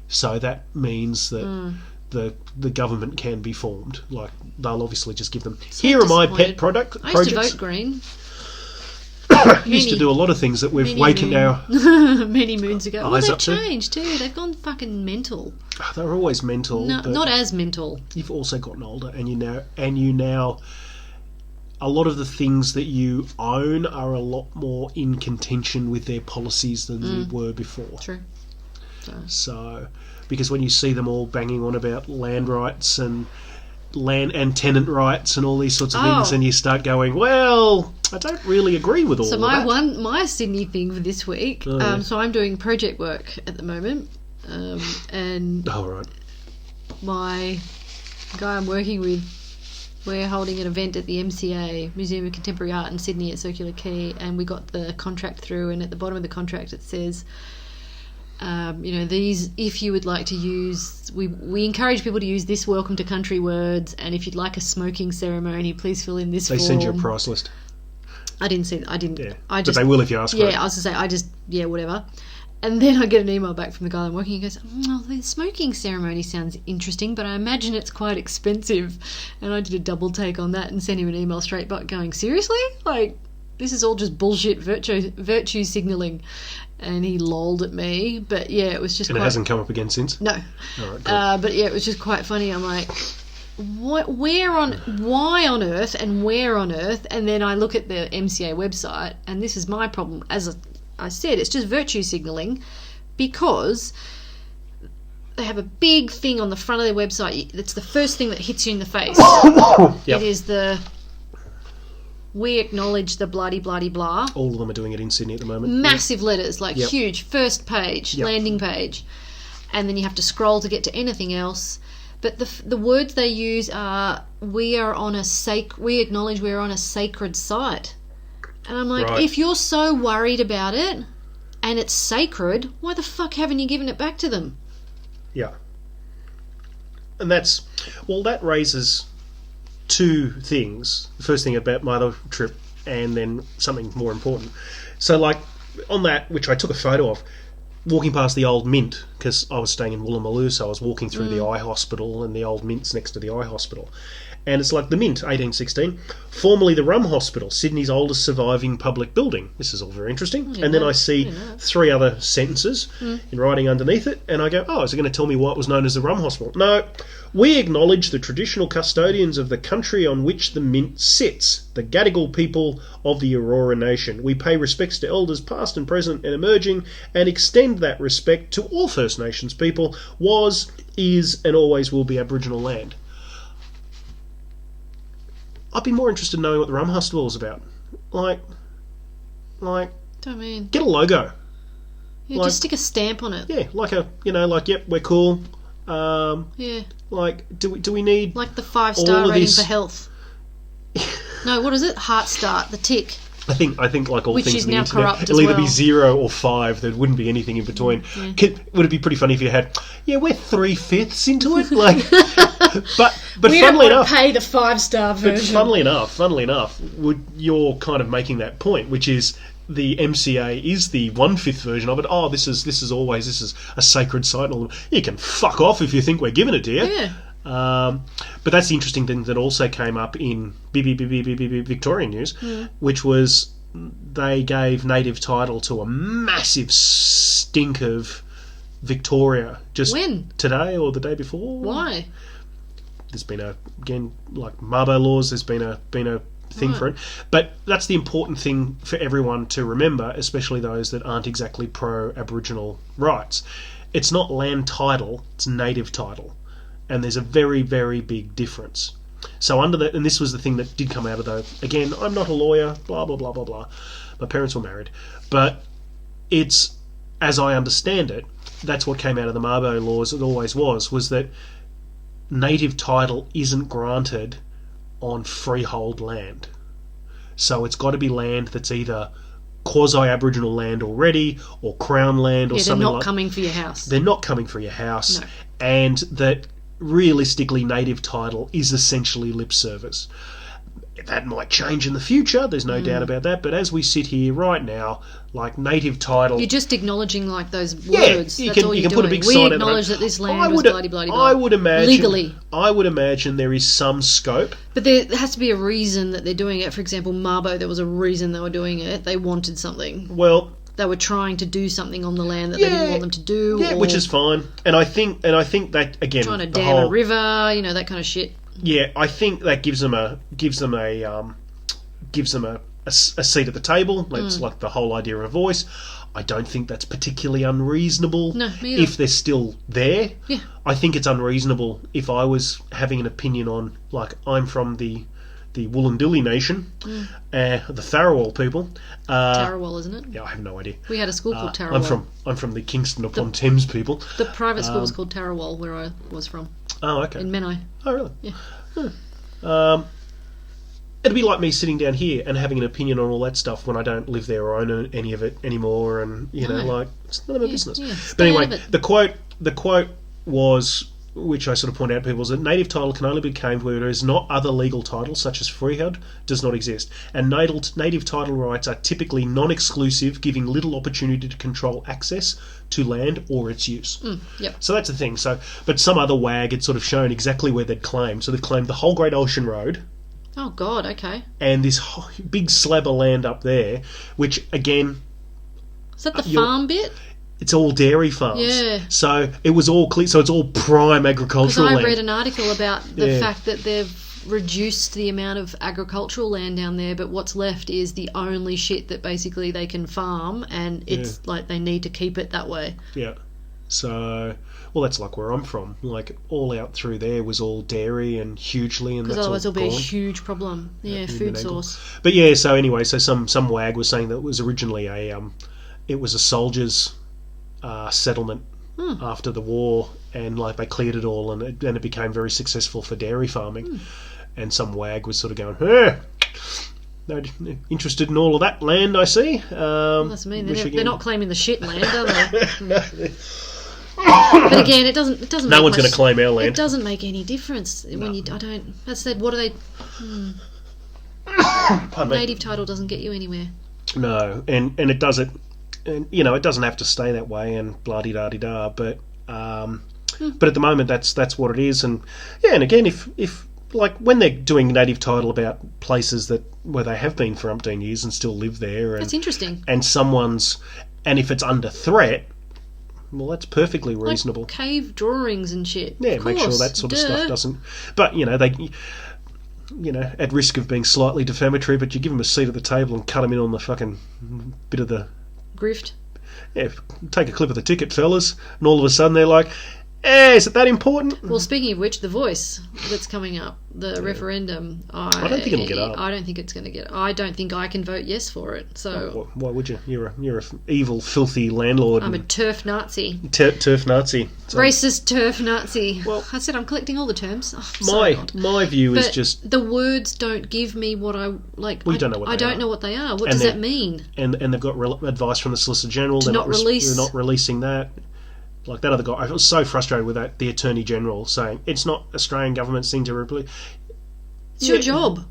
So that means that the government can be formed. Like, they'll obviously just give them. Here are my pet projects. I used to vote Green. Used to do a lot of things that we've wakened our many moons ago. Well, they've changed too. They've gone fucking mental. They're always mental. No, not as mental. You've also gotten older, and you now a lot of the things that you own are a lot more in contention with their policies than they were before. True. So, because when you see them all banging on about land rights and land and tenant rights and all these sorts of things, and you start going, well, I don't really agree with all of that. So my Sydney thing for this week, so I'm doing project work at the moment, and my guy I'm working with, we're holding an event at the MCA, Museum of Contemporary Art in Sydney at Circular Quay, and we got the contract through, and at the bottom of the contract it says, these, if you would like to use, we encourage people to use this welcome to country words, and if you'd like a smoking ceremony, please fill in this form. They send you a price list. I didn't see that. I didn't. Yeah. But they will if you ask for it. Yeah, I was going to say, whatever. And then I get an email back from the guy I'm working. He goes, the smoking ceremony sounds interesting, but I imagine it's quite expensive. And I did a double take on that and sent him an email straight back going, seriously? Like, this is all just bullshit virtue signalling. And he lolled at me, but yeah, it was just. And it hasn't come up again since. No. All right, but yeah, it was just quite funny. I'm like, why on earth, and where on earth? And then I look at the MCA website, and this is my problem. As I said, it's just virtue signalling, because they have a big thing on the front of their website. It's the first thing that hits you in the face. Yep. It is the. We acknowledge the bloody blah. All of them are doing it in Sydney at the moment. Massive letters, like huge, first page, landing page. And then you have to scroll to get to anything else. But the words they use are, we acknowledge we're on a sacred site. And I'm like, if you're so worried about it, and it's sacred, why the fuck haven't you given it back to them? Yeah. And that raises 2 things. The first thing about my other trip, and then something more important. So, like, on that, which I took a photo of, walking past the old Mint, because I was staying in Woolloomooloo, so I was walking through the eye hospital, and the old Mint's next to the eye hospital. And it's like the Mint, 1816, formerly the Rum Hospital, Sydney's oldest surviving public building. This is all very interesting. And then I see 3 other sentences in writing underneath it, and I go, oh, is it going to tell me why it was known as the Rum Hospital? No. We acknowledge the traditional custodians of the country on which the Mint sits, the Gadigal people of the Aurora Nation. We pay respects to elders past and present and emerging, and extend that respect to all First Nations people, was, is, and always will be Aboriginal land. I'd be more interested in knowing what the Rum Hospital is about. Like, Don't mean. get a logo. Yeah, just stick a stamp on it. Yeah, yep, we're cool. Yeah. Like, do we need like the 5-star rating this for health? No, what is it? Heart Start, the tick. I think like all Which things is on the now internet, corrupt it'll as either be well. 0 or 5. There wouldn't be anything in between. Would it be pretty funny if you had, we're 3/5 into it, like, but we funnily don't enough, want to pay the 5-star version. but funnily enough, you're kind of making that point, which is the MCA is the 1/5 version of it. Oh, this is a sacred site. And all. You can fuck off if you think we're giving it to you. Yeah. But that's the interesting thing that also came up in Victorian news, which was they gave native title to a massive stink of Victoria just When? today or the day before. Why? There's been like Mabo laws. There's been a thing for it, but that's the important thing for everyone to remember, especially those that aren't exactly pro Aboriginal rights. It's not land title; it's native title. And there's a very, very big difference. So under that, and this was the thing that did come out of though. Again, I'm not a lawyer, blah, blah, blah, blah, blah. My parents were married. But it's, as I understand it, that's what came out of the Mabo laws, it always was that native title isn't granted on freehold land. So it's got to be land that's either quasi-Aboriginal land already or Crown land or something like that. They're not coming for your house. They're not coming for your house. No. And that realistically native title is essentially lip service. That might change in the future, there's no doubt about that, but as we sit here right now, like native title... You're just acknowleding like those words. you That's can, all you you're can put a doing. big We sign acknowledge out that this land was bloody-bloody-blah. I would imagine... Legally. I would imagine there is some scope. But there has to be a reason that they're doing it. For example, Mabo, there was a reason they were doing it. They wanted something. Well... They were trying to do something on the land that they didn't want them to do. Yeah, which is fine. And I think that, again... Trying to dam a river, that kind of shit. Yeah, I think that gives them a seat at the table. It's like the whole idea of a voice. I don't think that's particularly unreasonable. No, me either. If they're still there. Yeah. I think it's unreasonable if I was having an opinion on, like, I'm from the Woollundilly Nation, the Tharawal people. Tarawal, isn't it? Yeah, I have no idea. We had a school called Tarawal. I'm from the Kingston upon Thames people. The private school was called Tarawal, where I was from. Oh, okay. In Menai. Oh, really? Yeah. It'd be like me sitting down here and having an opinion on all that stuff when I don't live there or own any of it anymore, and it's none of my business. Yeah, but anyway, the quote was, which I sort of point out to people, is that native title can only be claimed where there is not other legal titles, such as freehold, does not exist. And native title rights are typically non-exclusive, giving little opportunity to control access to land or its use. Yep. So that's the thing. But some other wag had sort of shown exactly where they'd claimed. So they've claimed the whole Great Ocean Road. Oh, God, okay. And this big slab of land up there, which, again... Is that the farm bit? It's all dairy farms. Yeah. So it was all clear. So it's all prime agricultural land. Because I read an article about the fact that they've reduced the amount of agricultural land down there, but what's left is the only shit that basically they can farm, and it's like they need to keep it that way. Yeah. So, well, that's like where I'm from. Like, all out through there was all dairy and hugely, and that's all otherwise it'll be a gone. huge problem. Yeah, food source. But yeah, so anyway, so some wag was saying that it was originally it was a soldiers' settlement after the war, and like they cleared it all, and it became very successful for dairy farming. And some wag was sort of going, they're interested in all of that land, I see. That's mean. They're not claiming the shit land, are they? No. But again, it doesn't. No one's going to claim our land. It doesn't make any difference when you. I don't. That said, what are they? Native title doesn't get you anywhere. No, and it does it, and it doesn't have to stay that way, and blah de da de da. But at the moment, that's what it is, and yeah, and again, if like when they're doing native title about places where they have been for umpteen years and still live there, and That's interesting. and if it's under threat, well, that's perfectly reasonable. Like cave drawings and shit. Yeah, Of make sure course. that sort of Duh. stuff doesn't. But they, at risk of being slightly defamatory, but you give them a seat at the table and cut them in on the fucking bit of the Grift. yeah. Take a clip of the ticket, fellas, and all of a sudden they're like, is it that important? Well, speaking of which, The Voice that's coming up, the referendum. I don't think it'll get up. I don't think it's going to get. I don't think I can vote yes for it. So Why would you? You're a evil, filthy landlord. I'm a turf Nazi, turf Nazi. So racist turf Nazi. Well, I said I'm collecting all the terms. Oh, I'm sorry, God. my view is But just, the words don't give me what I like. We don't know what I they don't are. know what they are. What And does they're- that mean? and they've got advice from the Solicitor General. They're not release. They're not releasing that. Like that other guy, I was so frustrated with that. The Attorney General saying it's not Australian government's thing to release. It's your job.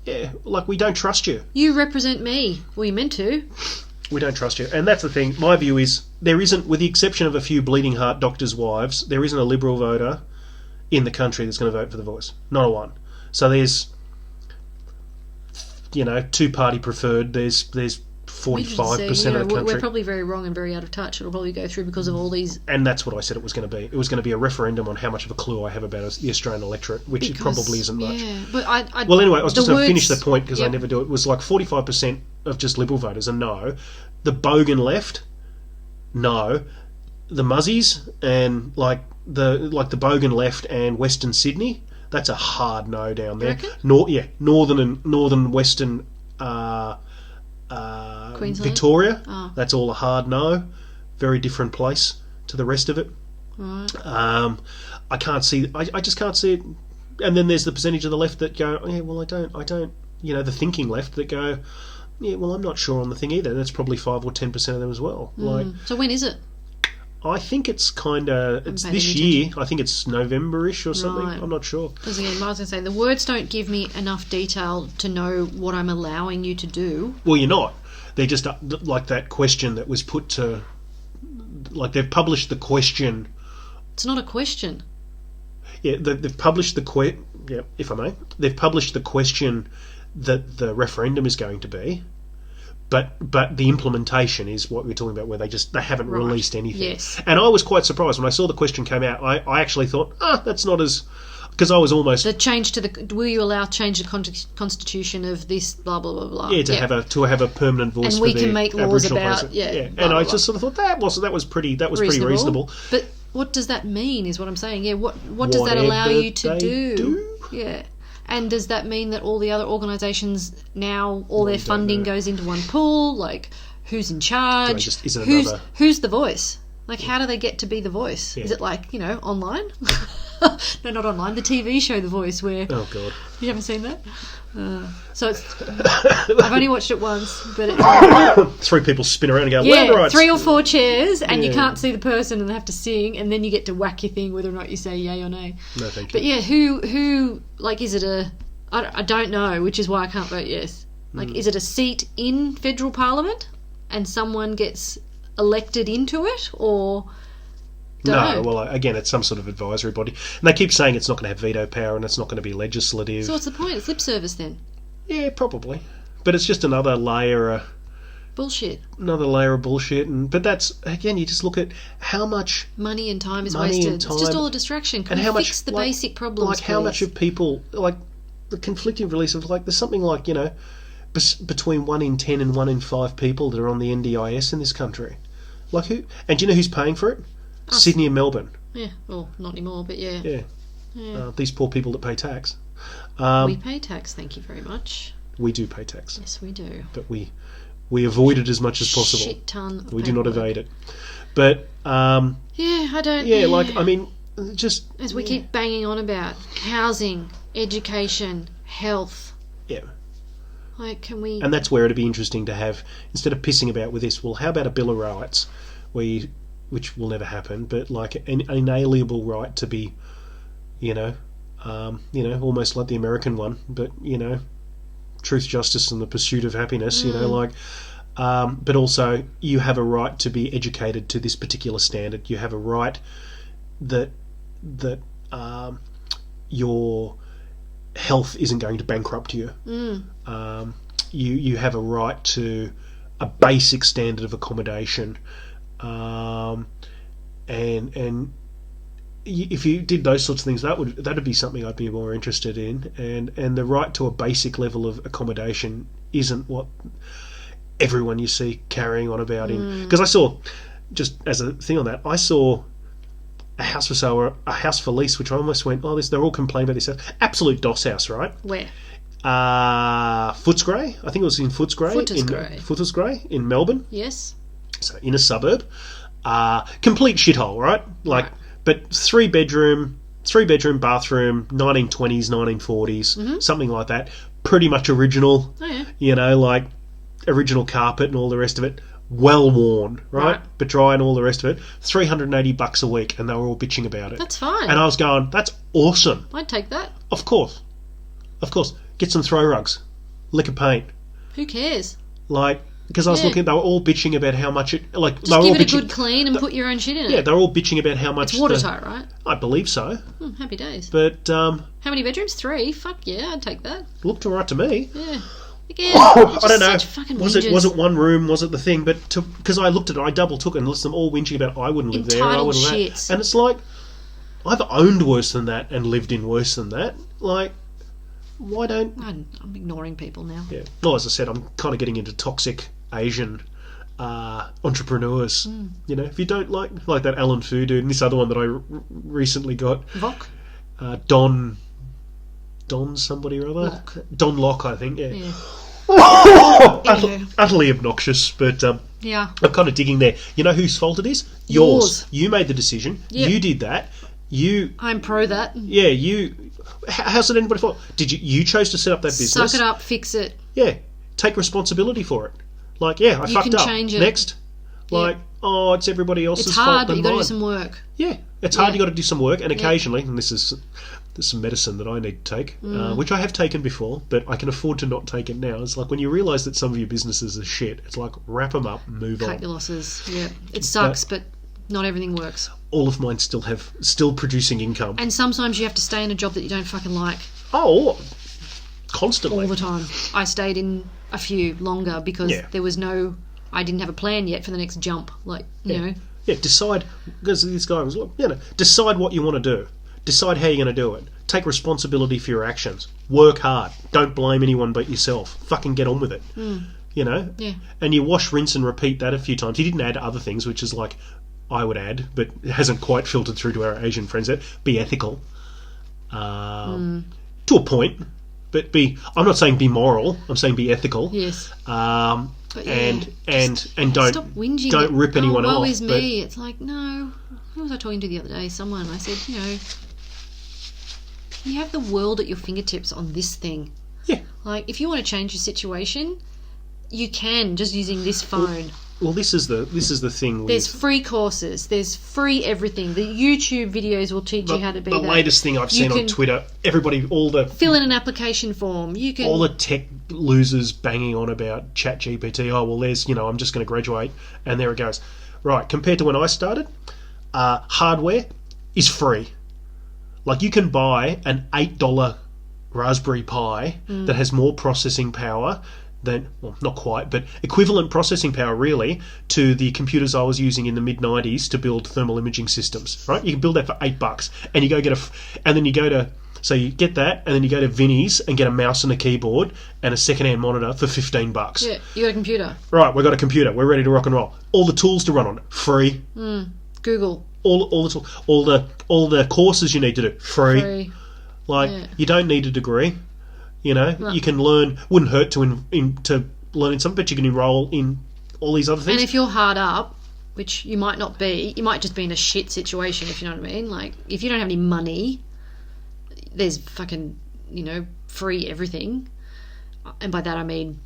Yeah, like we don't trust you. You represent me. Well, you meant to. We don't trust you, and that's the thing. My view is there isn't, with the exception of a few bleeding heart doctors' wives, there isn't a Liberal voter in the country that's going to vote for The Voice. Not a one. So there's, two-party preferred. There's 45% of the country. We're probably very wrong and very out of touch. It'll probably go through because of all these. And that's what I said it was going to be. It was going to be a referendum on how much of a clue I have about the Australian electorate, which it probably isn't much. Yeah, but I well, anyway, I was just going to finish the point because I Yep. never do it. It was like 45% of just Liberal voters are no. The Bogan left, no. The Muzzies and the Bogan left and Western Sydney, that's a hard no down there. Northern Western. Queensland? Victoria, Oh. that's all a hard no. Very different place to the rest of it. Right. I can't see. I just can't see it. And then there's the percentage of the left that go, yeah, well, I don't. The thinking left that go, yeah, well, I'm not sure on the thing either. That's probably 5 or 10% of them as well. So when is it? I think it's it's paying this attention. year. I think it's November-ish or something. Right. I'm not sure. Because again, I was going to say the words don't give me enough detail to know what I'm allowing you to do. Well, you're not. They're just like that question that was put to. Like they've published the question. It's not a question. Yeah, they've published the Yeah, if I may, they've published the question that the referendum is going to be, but the implementation is what we're talking about, where they haven't Right. released anything. Yes. And I was quite surprised when I saw the question came out. I actually thought, that's not as, because I was almost The change to will you allow change the constitution of this blah blah blah blah. to have a permanent voice. And we for can the make laws Aboriginal about person. blah, And blah, I blah. just sort of thought that was pretty reasonable. But what does that mean? Is what I'm saying. Yeah. What does that Whatever allow you to they do. Yeah. And does that mean that all the other organisations now all their don't funding know. goes into one pool? Like who's in charge? Is it another? Who's the voice? Like how do they get to be the voice? Yeah. Is it like online? No, not online. The TV show The Voice, where Oh god. you haven't seen that. So it's. I've only watched it once, but it's 3 people spin around and go, land rights. 3 or 4 chairs, and you Yeah. can't see the person, and they have to sing, and then you get to whack your thing whether or not you say yay or nay. No, thank you. But yeah, who like is it a? I don't know, which is why I can't vote yes. Like, is it a seat in federal parliament, and someone gets elected into it, or? Don't No, know. well, again, it's some sort of advisory body. And they keep saying it's not going to have veto power and it's not going to be legislative. So what's the point? It's lip service then. Yeah, probably. But it's just another layer Bullshit. of bullshit. But that's, again, you just look at how much... Money and time is Money wasted. and It's just time. all a distraction. Can And we how fix much, the like- basic problems, Like, how much please? of people... Like, the conflicting release of, like, there's something like, between 1 in 10 and 1 in 5 people that are on the NDIS in this country. Like, who... And do you know who's paying for it? Us. Sydney and Melbourne. Yeah, well, not anymore, but yeah. Yeah. These poor people that pay tax. We pay tax, thank you very much. We do pay tax, Yes, we do. but we avoid it as much as possible. Shit ton of We do not paperwork. evade it. But Yeah, I don't... yeah, like I mean, just As we keep banging on about housing, education, health. yeah, Like, can we... and that's where it'd be interesting to have, instead of pissing about with this. Well, how about a Bill of Rights, which will never happen, but like an inalienable right to be, almost like the American one, but truth, justice, and the pursuit of happiness. But also you have a right to be educated to this particular standard. You have a right that your health isn't going to bankrupt you. You have a right to a basic standard of accommodation, and if you did those sorts of things, that'd be something I'd be more interested in. And the right to a basic level of accommodation isn't what everyone you see carrying on about in. Because I saw, just as a thing on that, I saw a house for sale or a house for lease, which I almost went, they're all complaining about this. Absolute DOS house, right? Where? Footscray. I think it was in Footscray. Footscray in Melbourne. Yes. So in a suburb. Complete shithole, right? But three bedroom, bathroom, 1920s, 1940s, something like that. Pretty much original. Oh, yeah. Like original carpet and all the rest of it. Well worn, right? But dry and all the rest of it. $380 a week, and they were all bitching about it. That's fine. And I was going, that's awesome. I'd take that. Of course. Get some throw rugs. Lick of paint. Who cares? Because I was looking, they were all bitching about how much it... Just give it a good clean and put your own shit in it. Yeah, they were all bitching about how much... It's watertight, right? I believe so. Happy days. But... how many bedrooms? 3? Fuck yeah, I'd take that. Looked all right to me. Yeah. Again, I don't know. Was it one room? Was it the thing? But because I looked at it, I double took it and listened to them all whinging about I wouldn't live there. I wouldn't live there. And it's like, I've owned worse than that and lived in worse than that. Like, why don't... I'm ignoring people now. Yeah. Well, as I said, I'm kind of getting into toxic Asian entrepreneurs. If you don't like that Alan Fu dude and this other one that I recently got. Vok? Don somebody or other. Don Locke, I think. Yeah. Utterly obnoxious, but yeah, I'm kind of digging there. You know whose fault it is? Yours. You made the decision. Yep. You did that. I'm pro that. Yeah. How's it anybody's fault? You chose to set up that business? Suck it up. Fix it. Yeah. Take responsibility for it. I fucked up. Change it. Next. It's everybody else's fault. It's hard, but you got to do some work. Yeah, it's hard. You got to do some work, and occasionally, and there's some medicine that I need to take, which I have taken before, but I can afford to not take it now. It's like when you realise that some of your businesses are shit, it's like wrap them up, move on. Cut your losses. Yeah, it sucks, but not everything works. All of mine still producing income, and sometimes you have to stay in a job that you don't fucking like. Oh, constantly, all the time. I stayed in a few longer because there was I didn't have a plan yet for the next jump. You know. Yeah, decide, because this guy was, decide what you want to do. Decide how you're going to do it. Take responsibility for your actions. Work hard. Don't blame anyone but yourself. Fucking get on with it. Yeah. And you wash, rinse and repeat that a few times. He didn't add other things, which is I would add, but it hasn't quite filtered through to our Asian friends yet. Be ethical. To a point. But I'm not saying be moral. I'm saying be ethical. Yes. And don't stop whinging. Don't rip anyone off. Woe is me. It's like, no. Who was I talking to the other day? Someone. I said, you have the world at your fingertips on this thing. Yeah. If you want to change your situation, you can just using this phone. Well, this is the thing. There's free courses. There's free everything. The YouTube videos will teach you how to be the latest thing I've seen on Twitter. Everybody, fill in an application form. You can all the tech losers banging on about ChatGPT. Oh well, there's I'm just going to graduate, and there it goes. Right, compared to when I started, hardware is free. You can buy an $8 Raspberry Pi that has more processing power than, well, not quite, but equivalent processing power really to the computers I was using in the mid-90s to build thermal imaging systems, right? You can build that for $8 and you go so you get that and then you go to Vinnie's and get a mouse and a keyboard and a second-hand monitor for $15. Yeah, you got a computer. Right, we've got a computer. We're ready to rock and roll. All the tools to run on it, free. Google. All the courses you need to do, free. You don't need a degree. No. You can learn. Wouldn't hurt to learn in something, but you can enroll in all these other things. And if you're hard up, which you might not be, you might just be in a shit situation, if you know what I mean. If you don't have any money, there's fucking, free everything. And by that I mean,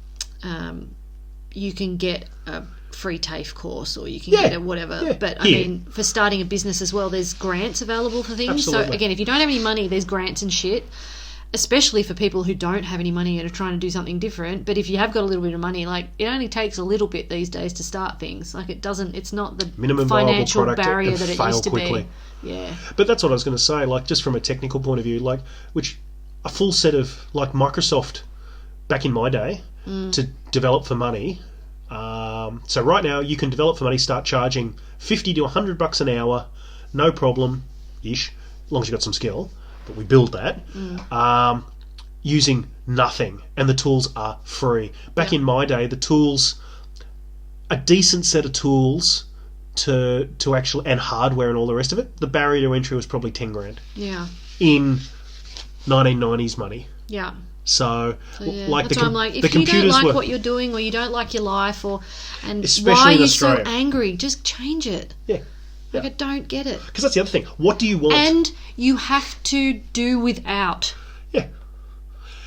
you can get a free TAFE course or you can get a whatever. Yeah. But I mean, for starting a business as well, there's grants available for things. Absolutely. So again, if you don't have any money, there's grants and shit. Especially for people who don't have any money and are trying to do something different. But if you have got a little bit of money, it only takes a little bit these days to start things. It's not the minimum financial barrier that it used to quickly. be. Yeah. But that's what I was going to say, just from a technical point of view, which a full set of, like Microsoft back in my day, to develop for money. So right now you can develop for money, start charging $50 to $100 an hour, no problem, ish, as long as you've got some skill. But we build that using nothing, and the tools are free. Back in my day, the tools, a decent set of tools to actually, and hardware and all the rest of it, the barrier to entry was probably 10 grand. Yeah. In 1990s money. Yeah. So like that's why I'm like, if you don't like what you're doing, or you don't like your life, and especially why are you Australia. so angry, just change it. Yeah. Like, I don't get it. Because that's the other thing. What do you want? And you have to do without. Yeah.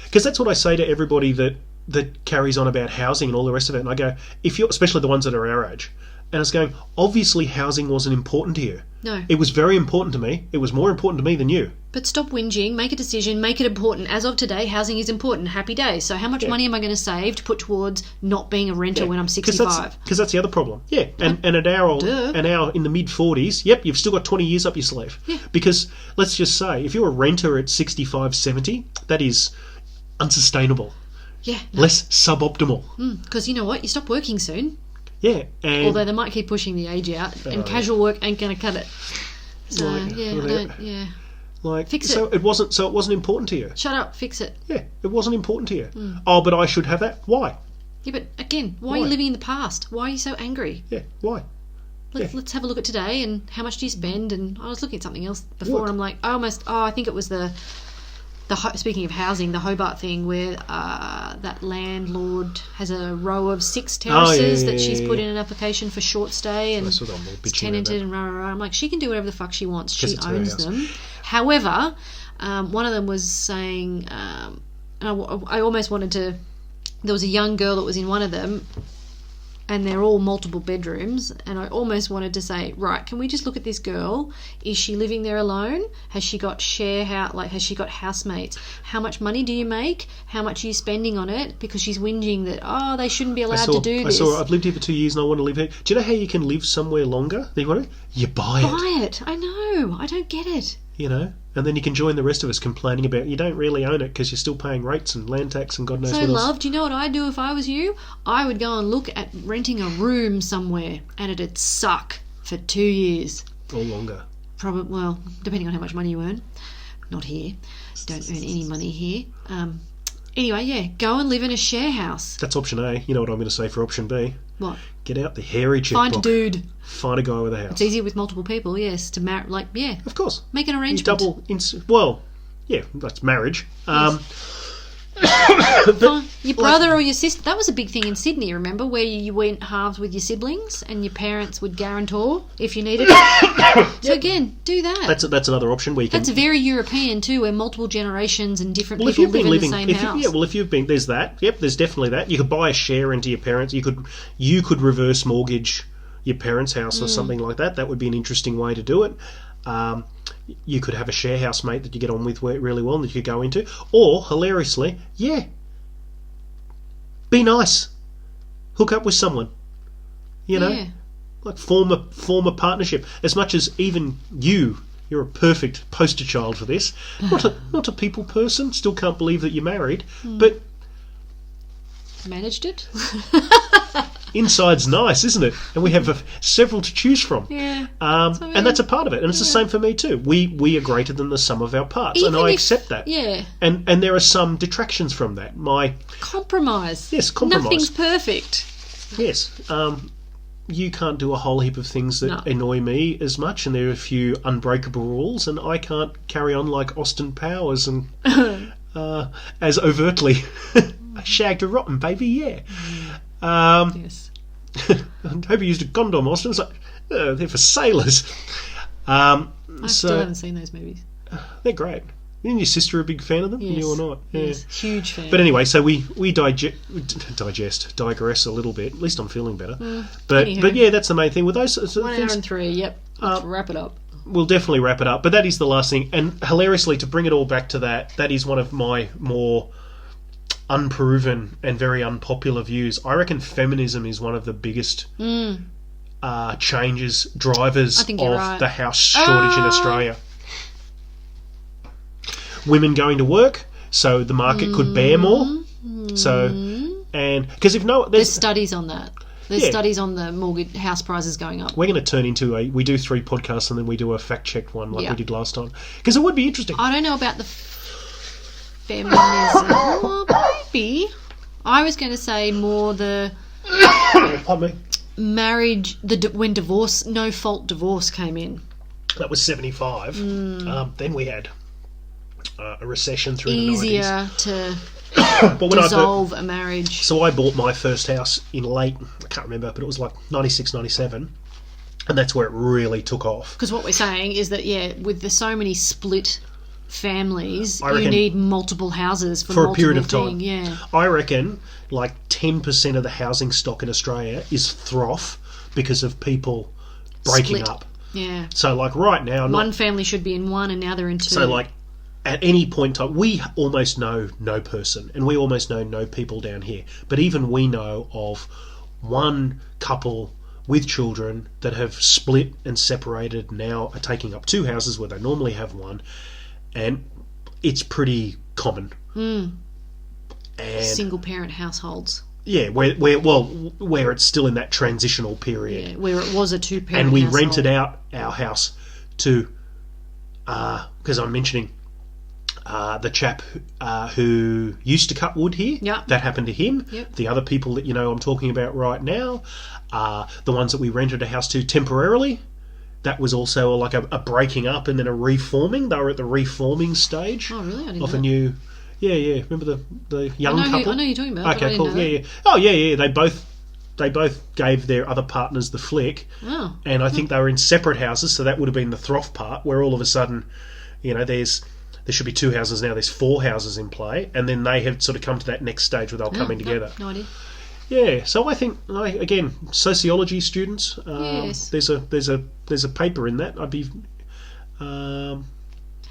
Because that's what I say to everybody that carries on about housing and all the rest of it. And I go, if you're, especially the ones that are our age, and it's going, obviously housing wasn't important to you. No. It was very important to me. It was more important to me than you. But stop whinging, make a decision, make it important. As of today, housing is important. Happy days. So how much money am I going to save to put towards not being a renter when I'm 65? Because that's the other problem. Yeah, and at our in the mid-40s, yep, you've still got 20 years up your sleeve. Yeah. Because let's just say, if you're a renter at 65, 70, that is unsustainable. Yeah. No. Less suboptimal. Because you know what? You stop working soon. Yeah. And although they might keep pushing the age out, and casual work ain't going to cut it. So, fix it. So it wasn't important to you. Shut up, fix it. Yeah, it wasn't important to you. Oh, but I should have that. Why? Yeah, but again, why are you living in the past? Why are you so angry? Yeah, why? Let's have a look at today and how much do you spend? And I was looking at something else before, and I'm like, I think it was speaking of housing, the Hobart thing where that landlord has a row of 6 terraces that she's put in an application for short stay, and it's tenanted and rah, rah, rah. I'm like, she can do whatever the fuck she wants. She owns them. However, one of them was saying, and I almost wanted to, there was a young girl that was in one of them, and they're all multiple bedrooms, and I almost wanted to say, right, can we just look at this girl? Is she living there alone? Has she got has she got housemates? How much money do you make? How much are you spending on it? Because she's whinging that, they shouldn't be allowed to do this. I've lived here for 2 years and I want to live here. Do you know how you can live somewhere longer? You buy it. Buy it. I know. I don't get it. You know? And then you can join the rest of us complaining about you don't really own it because you're still paying rates and land tax and God knows what else. Love, do you know what I'd do if I was you? I would go and look at renting a room somewhere, and it'd suck for 2 years. Or longer. Probably, well, depending on how much money you earn. Not here. Don't earn any money here. Anyway, go and live in a share house. That's option A. You know what I'm going to say for option B? What? Get out the hairy checkbook. Find a dude. Find a guy with a house. It's easier with multiple people, yes, to marry. Of course. Make an arrangement. That's marriage. Yes. Your brother or your sister. That was a big thing in Sydney, remember, where you went halves with your siblings and your parents would guarantor if you needed it. So again, do that. That's another option where you can. That's very European too, where multiple generations and different people live in the same house. If you've been, there's that. Yep, there's definitely that. You could buy a share into your parents. You could reverse mortgage your parents' house or something like that. That would be an interesting way to do it. You could have a share housemate that you get on with really well and that you could go into. Or, hilariously, be nice. Hook up with someone. You know? Yeah. Like form a partnership. As much as even you're a perfect poster child for this. Not a people person. Still can't believe that you're married. But managed it. Inside's nice, isn't it? And we have several to choose from. Yeah. And that's a part of it. And it's the same for me too. We are greater than the sum of our parts. And I accept that. Yeah. And there are some detractions from that. Compromise. Yes, compromise. Nothing's perfect. Yes. You can't do a whole heap of things that annoy me as much, and there are a few unbreakable rules, and I can't carry on like Austin Powers and as overtly shagged a rotten baby, yes. I hope you used a condom, Austin. It's like, they're for sailors. I still haven't seen those movies. They're great. You and your sister are a big fan of them? Yes. You or not? Yes, huge fan. But anyway, so we digress a little bit. At least I'm feeling better. But yeah, that's the main thing with those 1 hour and 3. Yep. Let's wrap it up. We'll definitely wrap it up. But that is the last thing. And hilariously, to bring it all back to that is one of my more unproven and very unpopular views. I reckon feminism is one of the biggest drivers of the house shortage in Australia. Women going to work, so the market could bear more. So, and because if no, There's studies on that. There's Yeah. studies on the mortgage house prices going up. we're going to turn into we do 3 podcasts and then we do a fact-checked one like Yeah. we did last time. Because it would be interesting. I don't know about the feminism. Well, maybe. I was going to say more the Pardon me. marriage, when no-fault divorce came in. That was 75. Then we had a recession through Easier to the 90s. But when dissolve a marriage. So I bought my first house in late, I can't remember, but it was like 96, 97. And that's where it really took off. Because what we're saying is that, with so many split families, I you reckon need multiple houses for a multiple period of time. things. Yeah. I reckon like 10% of the housing stock in Australia is froth because of people breaking Split. up. Yeah. So like right now, One family should be in one and now they're in two. so like at any point in time, we almost know no person and we almost know no people down here. But even we know of one couple with children that have split and separated, now are taking up 2 houses where they normally have one, and it's pretty common. And single parent households. yeah, where it's still in that transitional period. Yeah, where it was a 2-parent And we household. rented out our house to, because I'm mentioning the chap who used to cut wood here. Yeah. That happened to him. Yep. The other people that I'm talking about right now, the ones that we rented a house to temporarily, that was also like a breaking up and then a reforming. They were at the reforming stage Oh, really? I didn't of know. a new. Yeah. Remember the young I know couple? who you're talking about. but I Okay, didn't cool. know that. Yeah. Oh, yeah. They both gave their other partners the flick, Oh. and I think they were in separate houses. So that would have been the froth part, where all of a sudden, there should be 2 houses now. There's 4 houses in play, and then they have sort of come to that next stage where they're coming together. No idea. Yeah. So I think, again, sociology students. Yes. There's a paper in that. I'd be. And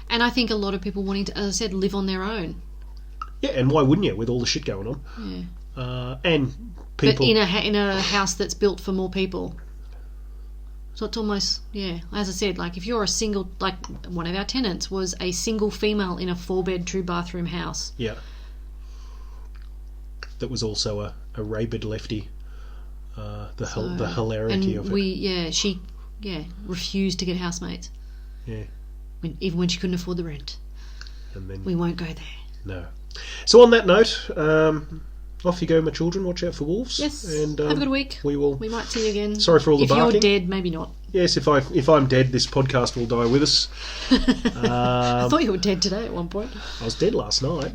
I think a lot of people wanting to, as I said, live on their own. Yeah, and why wouldn't you with all the shit going on? Yeah. And people. But in a house that's built for more people. So it's almost, as I said, like if you're a single, like one of our tenants was a single female in a 4-bed, 2-bathroom house. Yeah. That was also a rabid lefty. The hilarity of it. She refused to get housemates. Yeah. Even when she couldn't afford the rent. And then We won't go there. no. So on that note, off you go, my children. Watch out for wolves. Yes. And have a good week. We will. We might see you again. Sorry for all the barking. If you're dead, maybe not. Yes, if I'm dead, this podcast will die with us. I thought you were dead today at one point. I was dead last night.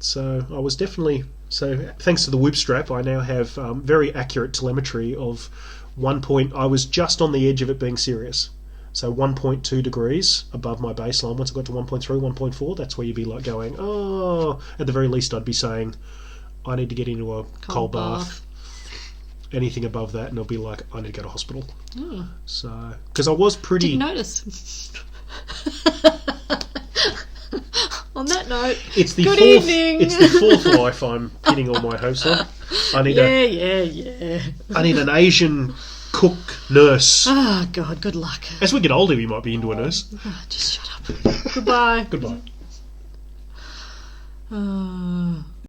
So I was definitely. So thanks to the whip strap, I now have very accurate telemetry of 1 point. I was just on the edge of it being serious. So 1.2 degrees above my baseline. Once I got to 1.3, 1.4, that's where you'd be like going, oh, at the very least I'd be saying, I need to get into a cold bath. Anything above that, and it'll be like, I need to go to hospital. Oh. So, because I was pretty. Didn't notice. On that note, It's the good fourth. evening. It's the 4th wife I'm pinning all my hopes on. I need I need an Asian cook nurse. Oh, God, good luck. As we get older, we might be into a nurse. Just shut up. Goodbye. Goodbye. Oh.